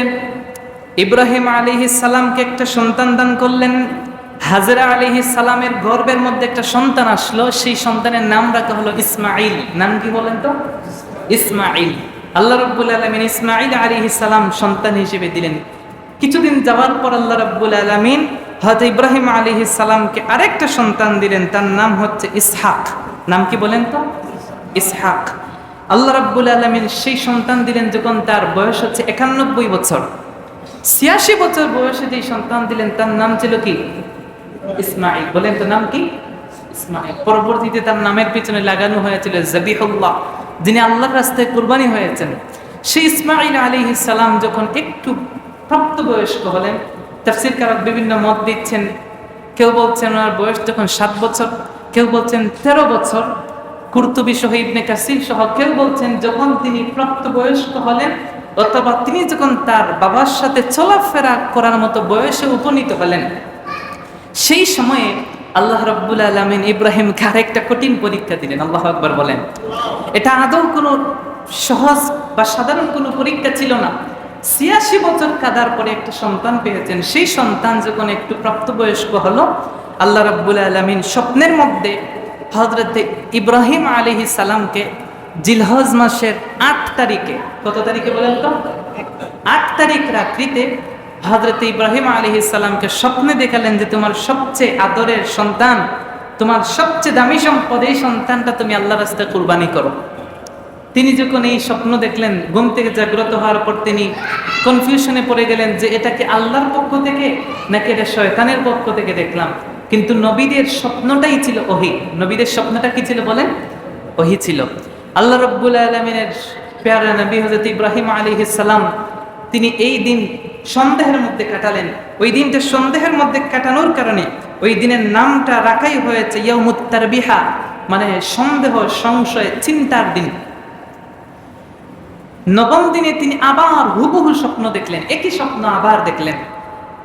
ইব্রাহিম আলাইহিস সালামকে একটা সন্তান দান করলেন। হাজরা আলাইহিস সালামের গর্ভের মধ্যে একটা সন্তান আসলো, সেই সন্তানের নাম রাখা হলো ইসমাঈল। নাম কি বলেন তো? ইসমাঈল। আল্লাহ রাব্বুল আলামিন ইসমাঈল আলাইহিস সালাম সন্তান হিসেবে দিলেন। কিছুদিন যাওয়ার পর আল্লাহ রাব্বুল আলামিন হযরত ইব্রাহিম আলাইহিস সালামকে আরেকটা সন্তান দিলেন, তার নাম হচ্ছে ইসহাক। নাম কি বলেন তো? ইসহাক। আল্লাহ রাব্বুল আলামিন সেই সন্তান দিলেন যখন তার বয়স হচ্ছে ৯১ বছর। ৮৬ বছর বয়সে যেই সন্তান দিলেন তার নাম ছিল কি? ইসমাঈল। বলেন তো নাম কি? ইসমাঈল। পরবর্তীতে তার নামের পিছনে লাগানো হয়েছিল যাবিহুল্লাহ, যিনি আল্লাহর রাস্তায় কুরবানি হয়েছেন। সেই ইসমাঈল আলাইহিস সালাম যখন একটু প্রাপ্তবয়স্ক হলেন, তাফসীরকারক বিভিন্ন মত দিচ্ছেন। কেউ বলছেন ওনার বয়স যখন ৭ বছর, কেউ বলছেন ১৩ বছর, কুরতুবী সহ ইবনে কাসির সহ কেউ বলছেন যখন তিনি প্রাপ্তবয়স্ক হলেন, অথবা তিনি যখন তার বাবার সাথে চলাফেরা করার মতো বয়সে উপনীত হলেন, সেই সময়ে আল্লাহ রাব্বুল আলামিন ইব্রাহিমকে আরেকটা কঠিন পরীক্ষা দিলেন। আল্লাহু আকবার বলেন। এটা আদৌ কোনো সহজ বা সাধারণ কোনো পরীক্ষা ছিল না। ৮৬ বছর কাদার পরে একটা সন্তান পেয়েছেন। সেই সন্তান যখন একটু প্রাপ্তবয়স্ক হলো, আল্লাহ রাব্বুল আলামিন স্বপ্নের মধ্যে হযরত ইব্রাহিম আলাইহিস সালামকে জিলহজ মাসের ৮ তারিখে, কত তারিখে বলেন তো? ৮ তারিখ রাত্রিতে হযরত ইব্রাহিম আলাইহিস সালামকে স্বপ্নে দেখালেন যে তোমার সবচেয়ে আদরের সন্তান, তোমার সবচেয়ে দামি সম্পদ, এই সন্তানটা তুমি আল্লাহর রাস্তায় কুরবানি করো। তিনি যখন এই স্বপ্ন দেখলেন, ঘুম থেকে জাগ্রত হওয়ার পর তিনি কনফিউশনে পড়ে গেলেন যে এটা কি আল্লাহর পক্ষ থেকে নাকি এটা শয়তানের পক্ষ থেকে দেখলাম। কিন্তু নবীদের স্বপ্নটাই ছিল ওহী। নবীদের স্বপ্নটা কি ছিল বলেন? ওহী ছিল। আল্লাহ রাব্বুল আলামিনের প্যারা নবী হযরত ইব্রাহিম আলাইহিস সালাম তিনি এই দিন সন্দেহের মধ্যে কাটালেন। ওই দিনটা সন্দেহের মধ্যে কাটানোর কারণে ওই দিনের নামটা রাখাই হয়েছে ইয়াউমুত তারবিহা, মানে সন্দেহ, সংশয়, চিন্তার দিন। নবম দিনে তিনি আবার হুবহু স্বপ্ন দেখলেন, একই স্বপ্ন আবার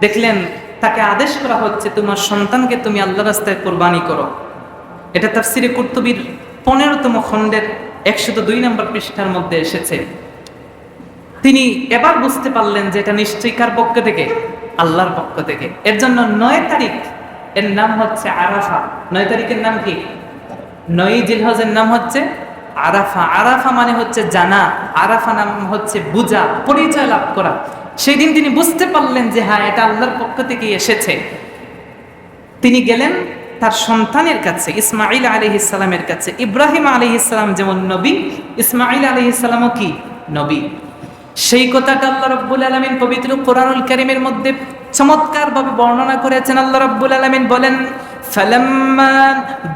দেখলেন তাকে আদেশ করা হচ্ছে তোমার সন্তানকে তুমি আল্লাহ রাস্তায় কুরবানি করো। এটা তাফসীরে কুরতুবীর 15তম খণ্ডের 102 নম্বর পৃষ্ঠার মধ্যে এসেছে। তিনি এবার বুঝতে পারলেন যে এটা নিশ্চয়ই কার পক্ষ থেকে? আল্লাহর পক্ষ থেকে। এর জন্য 9 তারিখ এর নাম হচ্ছে আরাফা। 9 তারিখের নাম কি? 9 জিলহজের নাম হচ্ছে আরাফা। আরাফা মানে হচ্ছে জানা, আরাফা নাম হচ্ছে বুঝা, পরিচয় লাভ করা। সেই দিন তিনি বুঝতে পারলেন যে হ্যাঁ, এটা আল্লাহর পক্ষ থেকে এসেছে। তিনি গেলেন তার সন্তানের কাছে, ইসমাঈল আলাইহিস সালামের কাছে। ইব্রাহিম আলাইহিস সালাম যেমন নবী, ইসমাঈল আলাইহিস সালামও কি নবী। সেই কথাটা আল্লাহ রাব্বুল আলামিন পবিত্র কোরআনুল কারীমের মধ্যে চমৎকারভাবে বর্ণনা করেছেন। আল্লাহ রাব্বুল আলামিন বলেন, ফালাম্মা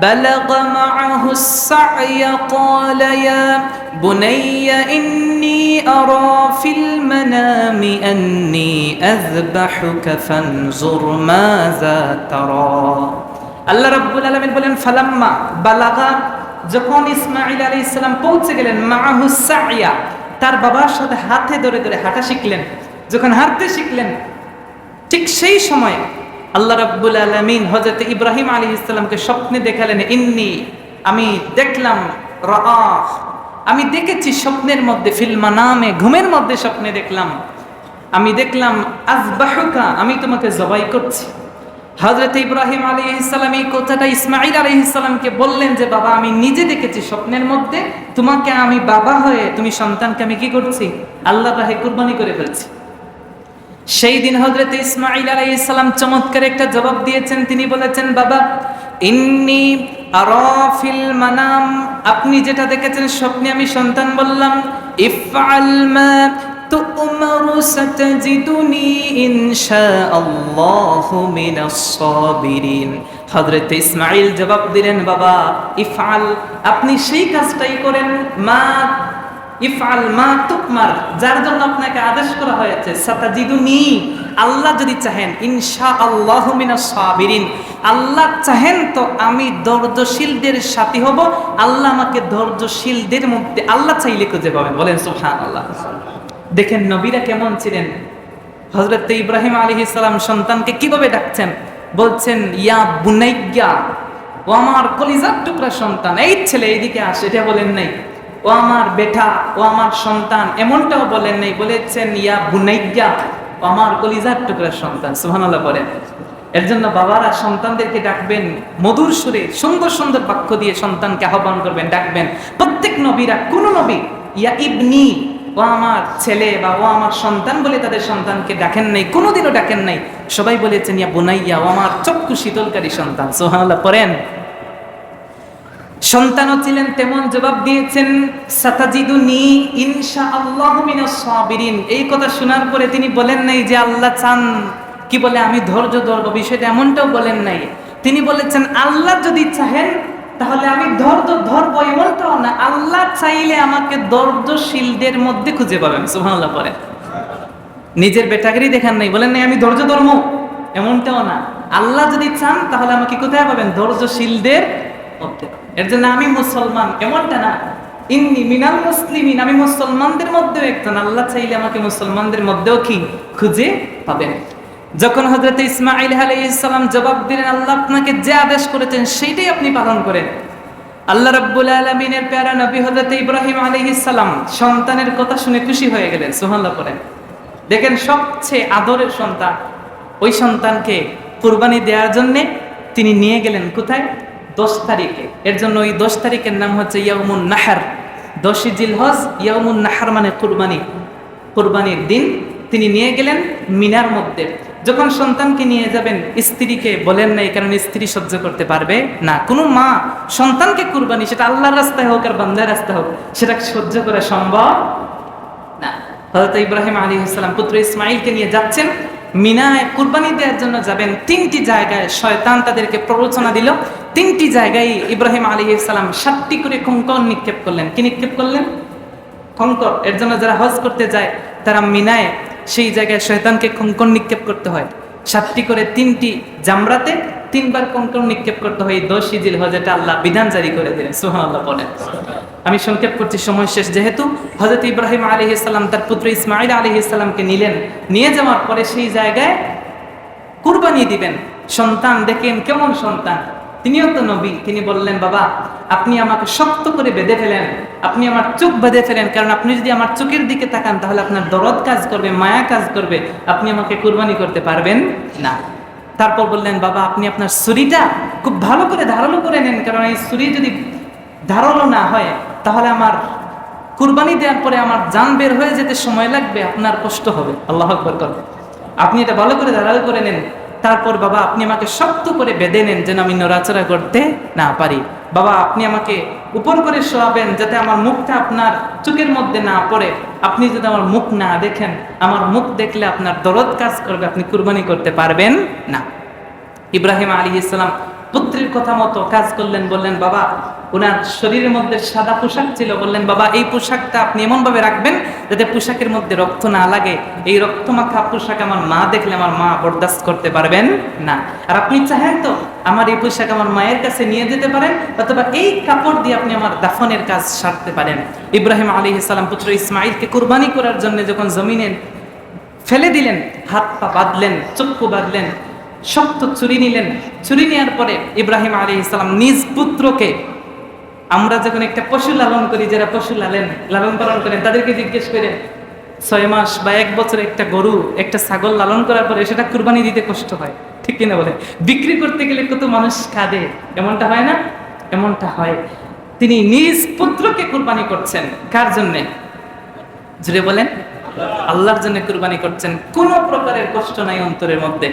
বালাগা মাআহুস সা'য়া ক্বালা ইয়া বুনাইয়া ইন্নী আরা ফিল মানামি আন্নী আযবাহুকা ফানজুর মাযা তারা। আল্লাহ রাব্বুল আলামিন বলেন ফালাম্মা বালাগা, যখন ইসমাঈল আলাইহিস সালাম পৌঁছে গেলেন, মাআহুস সা'য়া, তার বাবার সাথে হাতে ধরে ধরে হাঁটা শিখলেন। যখন হাঁটতে শিখলেন, ঠিক সেই সময় আল্লাহ রাব্বুল আলামিন হযরত ইব্রাহিম আলাইহিস সালামকে স্বপ্নে দেখালেন, ইন্নী, আমি দেখলাম, রাআহ, আমি দেখেছি স্বপ্নের মধ্যে, ফিল মানামে, ঘুমের মধ্যে স্বপ্নে দেখলাম, আমি দেখলাম, আযবাহুকা, আমি তোমাকে জবাই করছি। হযরত ইব্রাহিম আলাইহিস সালাম এই কথাটা ইসমাঈল আলাইহিস সালামকে বললেন যে বাবা, আমি নিজে দেখেছি স্বপ্নের মধ্যে তোমাকে, আমি বাবা হয়ে তুমি সন্তানকে আমি কি করছি? আল্লাহর রাহে কুরবানি করে ফেলছি। সেই দিন হযরত ইসমাঈল আলাইহিস সালাম চমৎকার একটা জবাব দিয়েছেন। তিনি বলেছেন, বাবা, ইন্নী আরা ফিল মানাম, আপনি যেটা দেখেছেন স্বপ্নে, আমি সন্তান বললাম, ইফআল মা তু'মারু সাতাজিদুনি ইনশাআল্লাহু মিনাস সাবিরিন। হযরত ইসমাঈল জবাব দিলেন, বাবা ইফআল, আপনি সেই কাজটাই করেন, মা ইফআল মা তু'মার, যার জন্য আপনাকে আদেশ করা হয়েছে, সাতাজিদুনি, আল্লাহ যদি চাহেন, ইনশাআল্লাহু মিনাস সাবিরিন, আল্লাহ চাহেন তো আমি ধৈর্যশীলদের সাথী হব। আল্লাহ আমাকে ধৈর্যশীলদের মধ্যে আল্লাহ চাইলে খুঁজে পাবেন। বলেন সুবহানাল্লাহ। দেখেন নবীরা কেমন ছিলেন। হযরত ইব্রাহিম আলাইহিস সালাম সন্তানকে কিভাবে ডাকছেন, বলছেন ইয়া বুনাইয়া, ও আমার কলিজার টুকরা সন্তান, এই ছেলে এইদিকে আসে, এটা বলেন নাই। ও আমার বেটা, ও আমার সন্তান, এমনটাও বলেন নাই, বলেছেন ইয়া বুনাইয়া, ও আমার কলিজার টুকরা সন্তান। সুবহানাল্লাহ বলেন। এর জন্য বাবারা সন্তানদেরকে ডাকবেন মধুর সুরে, সুন্দর সুন্দর বাক্য দিয়ে সন্তানকে আহ্বান করবেন, ডাকবেন। প্রত্যেক নবীরা, কোন নবী ইয়া ইবনি, ও আমার ছেলে বা ও আমার সন্তান বলে তাদের সন্তানকে ডাকেন নাই, কোনোদিনও ডাকেন নাই। সবাই বলেছেন ইয়া বুনাইয়া, ও আমার চক্ষু শীতলকারী সন্তান। সুবহানাল্লাহ পড়েন। সন্তানও ছিলেন তেমন, জবাব দিয়েছেন সাতাজিদুনি ইনশাআল্লাহু মিনাস সাবিরিন। এই কথা শোনার পরে তিনি বলেন নাই যে আল্লাহ চান কি বলে আমি ধৈর্য ধরবো, বিষয়টা এমনটাও বলেন নাই। তিনি বলেছেন আল্লাহ যদি চাহেন তাহলে আমি ধৈর্য ধরবো, এমনটাও না, আল্লাহ চাইলে আমাকে ধৈর্যশীলদের মধ্যে খুঁজে পাবেন। সুবহানাল্লাহ পড়েন। নিজের বেটাগিরি দেখান নাই, বলেন নাই আমি ধৈর্য ধরবো, এমনটাও না, আল্লাহ যদি চান তাহলে আমাকে কোথায় পাবেন, ধৈর্যশীলদের মধ্যে। এর জন্য আমি মুসলমান, এমনটা না, ইন্নী মিনাল মুসলিমিন, আমি মুসলমানদের মধ্যেও একজন, আল্লাহ চাইলে আমাকে মুসলমানদের মধ্যেও কি খুঁজে পাবেন। যখন হযরত ইসমাঈল আলাইহিস সালাম জবাব দিলেন, আল্লাহ আপনাকে যে আদেশ করেছেন সেইটাই আপনি পালন করেন। আল্লাহ রাব্বুল আলামিনের প্যারা নবী হযরত ইব্রাহিম আলাইহিস সালাম সন্তানের কথা শুনে খুশি হয়ে গেলেন। সুবহানাল্লাহ পড়েন। দেখেন সবচেয়ে আদরের সন্তান, ওই সন্তানকে কুরবানি দেওয়ার জন্য তিনি নিয়ে গেলেন কোথায়, 10 তারিখে। এর জন্য ওই 10 তারিখের নাম হচ্ছে ইয়াউমুন নাহর, 10ই জিলহজ। ইয়াউমুন নাহর মানে কুরবানি, কুরবানির দিন। তিনি নিয়ে গেলেন মিনার মধ্যে। যখন সন্তানকে নিয়ে যাবেন, স্ত্রীকে বলেন নাই, কারণ স্ত্রী সহ্য করতে পারবে না। কোনো মা সন্তানকে কুরবানি, সেটা আল্লাহর রাস্তায় হোক আর বান্দার রাস্তায় হোক, সেটা সহ্য করা সম্ভব না। হযরত ইব্রাহিম আলাইহিস সালাম পুত্র ইসমাঈলকে নিয়ে যাচ্ছেন মিনায়, কুরবানি দেওয়ার জন্য যাবেন। 3টি জায়গায় শয়তান তাদেরকে প্ররোচনা দিল। 3টি জায়গায় ইব্রাহিম আলাইহিস সালাম 7টি করে কঙ্কর নিক্ষেপ করলেন। কি নিক্ষেপ করলেন? কঙ্কর। এর জন্য যারা হজ করতে যায় তারা মিনায় সেই জায়গায় শয়তানকে কঙ্কর নিক্ষেপ করতে হয়। 7টি করে 3টি জামরাতে 3বার কঙ্কর নিক্ষেপ করতে হয়। 10ই জিলহজ, এটা আল্লাহ বিধান জারি করে দিলেন। সুবহানাল্লাহ বলেন। আমি সংক্ষেপ করছি, সময় শেষ যেহেতু। হযরত ইব্রাহিম আলাইহিস সালাম তার পুত্র ইসমাঈল আলাইহিস সালামকে নিলেন। নিয়ে যাওয়ার পরে সেই জায়গায় কুরবানি দিবেন। সন্তান দেখেন কেমন সন্তান, তিনিও তো নবী। তিনি বললেন, বাবা আপনি আমাকে শক্ত করে বেঁধে ফেলেন, আপনি আমার চোখ বেঁধে ফেলেন, কারণ আপনি যদি আমার চোখের দিকে তাকান তাহলে আপনার দরদ কাজ করবে, মায়া কাজ করবে, আপনি আমাকে কুরবানি করতে পারবেন না। তারপর বললেন, বাবা আপনি আপনার ছুরিটা খুব ভালো করে ধারালো করে নেন, কারণ এই ছুরি যদি ধারালো না হয় তাহলে আমার কুরবানি দেওয়ার পরে আমার জান বের হয়ে যেতে সময় লাগবে, আপনার কষ্ট হবে। আল্লাহু আকবার করবে। আপনি এটা ভালো করে ধারালো করে নেন। তারপর বাবা আপনি আমাকে শক্ত করে বেঁধে নেন যেন আমি নড়াচড়া করতে না পারি। বাবা আপনি আমাকে উপর করে শোয়াবেন যাতে আমার মুখটা আপনার চোখের মধ্যে না পড়ে। আপনি যদি আমার মুখ না দেখেন, আমার মুখ দেখলে আপনার দরদ কাজ করবে, আপনি কুরবানি করতে পারবেন না। ইব্রাহিম আলাইহিস সালাম পুত্রের কথা মতো কাজ করলেন। বললেন, বাবা ওনার শরীরের মধ্যে সাদা পোশাক ছিল, বললেন বাবা এই পোশাকটা আপনি এমনভাবে রাখবেন যাতে পোশাকের মধ্যে রক্ত না লাগে। এই রক্তমাখা পোশাক আমার মা দেখলে আমার মা বরদাস্ত করতে পারবেন না। আর আপনি চাহেন তো আমার এই পোশাক আমার মায়ের কাছে নিয়ে যেতে পারেন, অথবা এই কাপড় দিয়ে আপনি আমার দাফনের কাজ সারতে পারেন। ইব্রাহিম আলাইহিস সালাম পুত্র ইসমাঈলকে কুরবানি করার জন্য যখন জমিনে ফেলে দিলেন, হাত পা বাঁধলেন, চক্ষু বাঁধলেন, শক্ত ছুরি নিলেন। ছুরি নেওয়ার পরে ইব্রাহিম আলাইহিস সালাম নিজ পুত্রকে, আমরা যখন একটা পশু লালন করি, যারা পশু লালন পালন করেন তাদেরকে জিজ্ঞেস করেন 6 মাস বা 1 বছর একটা গরু একটা ছাগল লালন করার পরে সেটা কুরবানি দিতে কষ্ট হয়, ঠিক কিনা বলে? বিক্রি করতে গেলে কত মানুষ কাঁদে, এমনটা হয় না? এমনটা হয়। তিনি নিজ পুত্রকে কুরবানি করছেন। কার জন্যে? জুড়ে বলেন। আল্লাহর জন্য কুরবানি করছেন। কোনো প্রকারের কষ্ট নাই অন্তরের মধ্যে।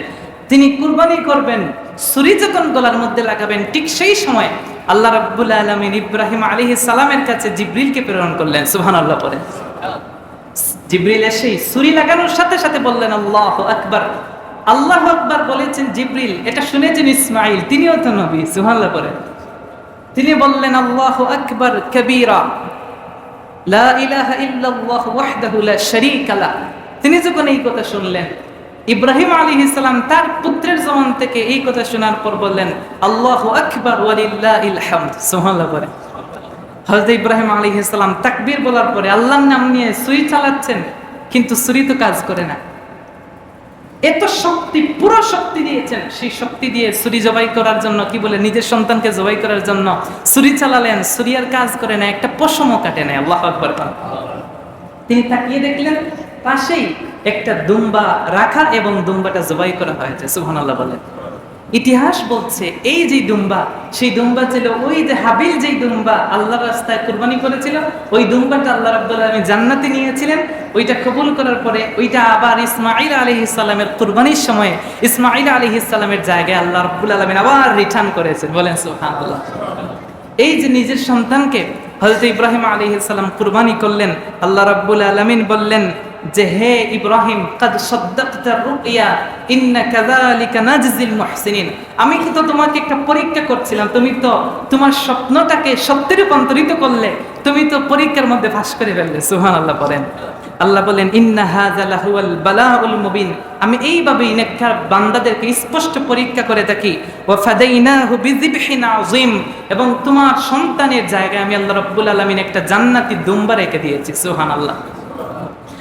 তিনি কুরবানি করবেন, ছুরি যখন গলার মধ্যে লাগাবেন, ঠিক সেই সময় আল্লাহ রাব্বুল আলামিন ইব্রাহিম আলাইহিস সালামের কাছে জিবরিলকে প্রেরণ করলেন। সুবহানাল্লাহ পড়ে। জিবরিল এসেই ছুরি লাগানোর সাথে সাথে বললেন আল্লাহু আকবার। আল্লাহু আকবার বলেছেন জিবরিল, এটা শুনেছেন ইসমাঈল, তিনিও তো নবী, সুবহানাল্লাহ পড়ে। তিনি বললেন আল্লাহু আকবার কাবীরা লা ইলাহা ইল্লাল্লাহু ওয়াহদাহু লা শারীকা লাহ। তিনি যখন এই কথা শুনলেন, ইব্রাহিম আলাইহিস সালাম তার পুত্রের জবান থেকে এই কথা শোনার পর বললেন আল্লাহু আকবার ওয়ালিল্লাহিল হামদ, সুবহানাল্লাহ পড়ে। হযরত ইব্রাহিম আলাইহিস সালাম তাকবীর বলার পরে আল্লাহর নাম নিয়ে ছুরি চালাচ্ছেন, কিন্তু ছুরি তো কাজ করে না। এত শক্তি, পুরো শক্তি দিয়েছেন, সেই শক্তি দিয়ে ছুরি জবাই করার জন্য, কি বলে, নিজের সন্তানকে জবাই করার জন্য ছুরি চালালেন, ছুরি আর কাজ করে না, একটা পশমও কাটে না। আল্লাহু আকবার। তিনি তাকিয়ে দেখলেন পাশেই একটা দুম্বা রাখা এবং দুম্বাটা জবাই করা হয়েছে, সুবহানাল্লাহ বলে। ইতিহাস বলছে এই যে দুম্বা, সেই দুম্বা ছিল ওই যে হাবিল, যেই দুম্বা আল্লাহর রাস্তায় কুরবানি করেছিল, ওই দুম্বাটা আল্লাহ রাব্বুল আলামিন জান্নাতে নিয়েছিলেন। ওইটা কবুল করার পরে ওইটা আবার ইসমাঈল আলাইহিস সালামের কুরবানির সময় ইসমাঈল আলাইহিস সালামের জায়গায় আল্লাহ রাব্বুল আলামিন আবার রিটার্ন করেছেন, বলেন সুবহানাল্লাহ। এই যে নিজের সন্তানকে হযরত ইব্রাহিম আলাইহিস সালাম কুরবানি করলেন, আল্লাহ রাব্বুল আলামিন বললেন যে হে ইব্রাহিম, কাদ সাদ্দাকতা রুকইয়া ইন্না কাযালিকা নাজজিল মুহসিনিন। আমি কিন্তু তোমাকে একটা পরীক্ষা করছিলাম, তুমি তো তোমার স্বপ্নটাকে সত্যে রূপান্তরিত করলে, তুমি তো পরীক্ষার মধ্যে পাস করে ফেললে, সুবহানাল্লাহ বলেন। আল্লাহ বলেন ইন্না হাযা লাহুয়াল বালাউল মুবিন, আমি এইভাবেই নেককার বান্দাদেরকে স্পষ্ট পরীক্ষা করে থাকি। ওয়া ফাদাইনাহু বিযিবহিন আযীম, এবং তোমার সন্তানের জায়গায় আমি আল্লাহ রাব্বুল আলামিন একটা জান্নাতি দুম্বা রেখে দিয়েছি, সুবহানাল্লাহ।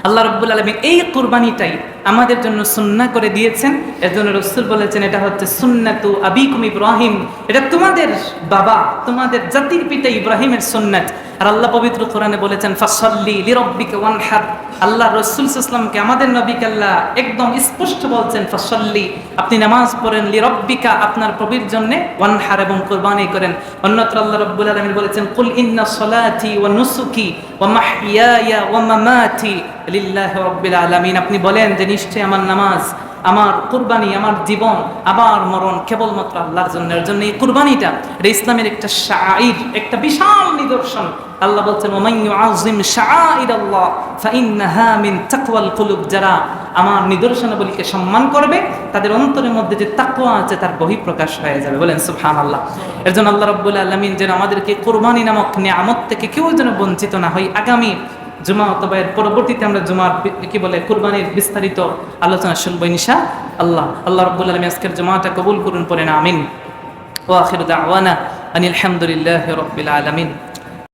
আল্লাহ রাব্বুল আলামিন এই কুরবানিটাই আমাদের জন্য সুন্নাহ করে দিয়েছেন। এর জন্য রাসূল বলেছেন এটা হচ্ছে সুন্নাতু আবিকুম ইব্রাহিম, এটা তোমাদের বাবা, তোমাদের জাতির পিতা ইব্রাহিমের সুন্নাত। আর আল্লাহ পবিত্র কোরআনে বলেছেন ফাসাল্লি লিরাব্বিকা ওয়ানহার। আল্লাহ রাসূল সাল্লাল্লাহু আলাইহি ওয়াসাল্লামকে, আমাদের নবীকে আল্লাহ একদম স্পষ্ট বলছেন ফাসাল্লি, আপনি নামাজ পড়েন, লিরাব্বিকা, আপনার প্রভুর জন্য, ওয়ানহার, এবং কুরবানি করেন। অন্যত্র আল্লাহ রাব্বুল আলামিন বলেছেন কুল ইন্না সলাতি ওয়া নুসুকি ওয়া মাহইয়ায়া ওয়া মামাতি লিল্লাহি রাব্বিল আলামিন, আপনি বলেন যে নিশ্চয়ই আমার নামাজ, আমার কুরবানি, আমার জীবন, আমার মরণ কেবলমাত্র আল্লাহর জন্য। এর জন্য এই কুরবানিটা এটা ইসলামের একটা শাঈর, একটা বিশাল নিদর্শন। আল্লাহ বলছেন ওয়া মান ইউআযিম শাআইরাল্লাহ ফাইন্নাহা মিন তাকওয়াল কুলুব, যারা আমার নিদর্শনাবলীকে সম্মান করবে তাদের অন্তরের মধ্যে যে তাকওয়া আছে তার বহিঃপ্রকাশ হয়ে যাবে, বলেন সুবহানাল্লাহ। এর জন্য আল্লাহ রাব্বুল আলামিন যেন আমাদেরকে কুরবানি নামক নিয়ামত থেকে কেউ যেন বঞ্চিত না হই। আগামী জুমা অথবা এর পরবর্তীতে আমরা জুমার কি বলে কুরবানির বিস্তারিত আলোচনা শুনবো ইনশাআল্লাহ। আল্লাহ রাব্বুল আলামিন আজকের জুমাটা কবুল করুন, পড়েন আমিন। ওয়া আখিরু দাওয়ানা আনিল হামদুলিল্লাহি রাব্বিল আলামিন।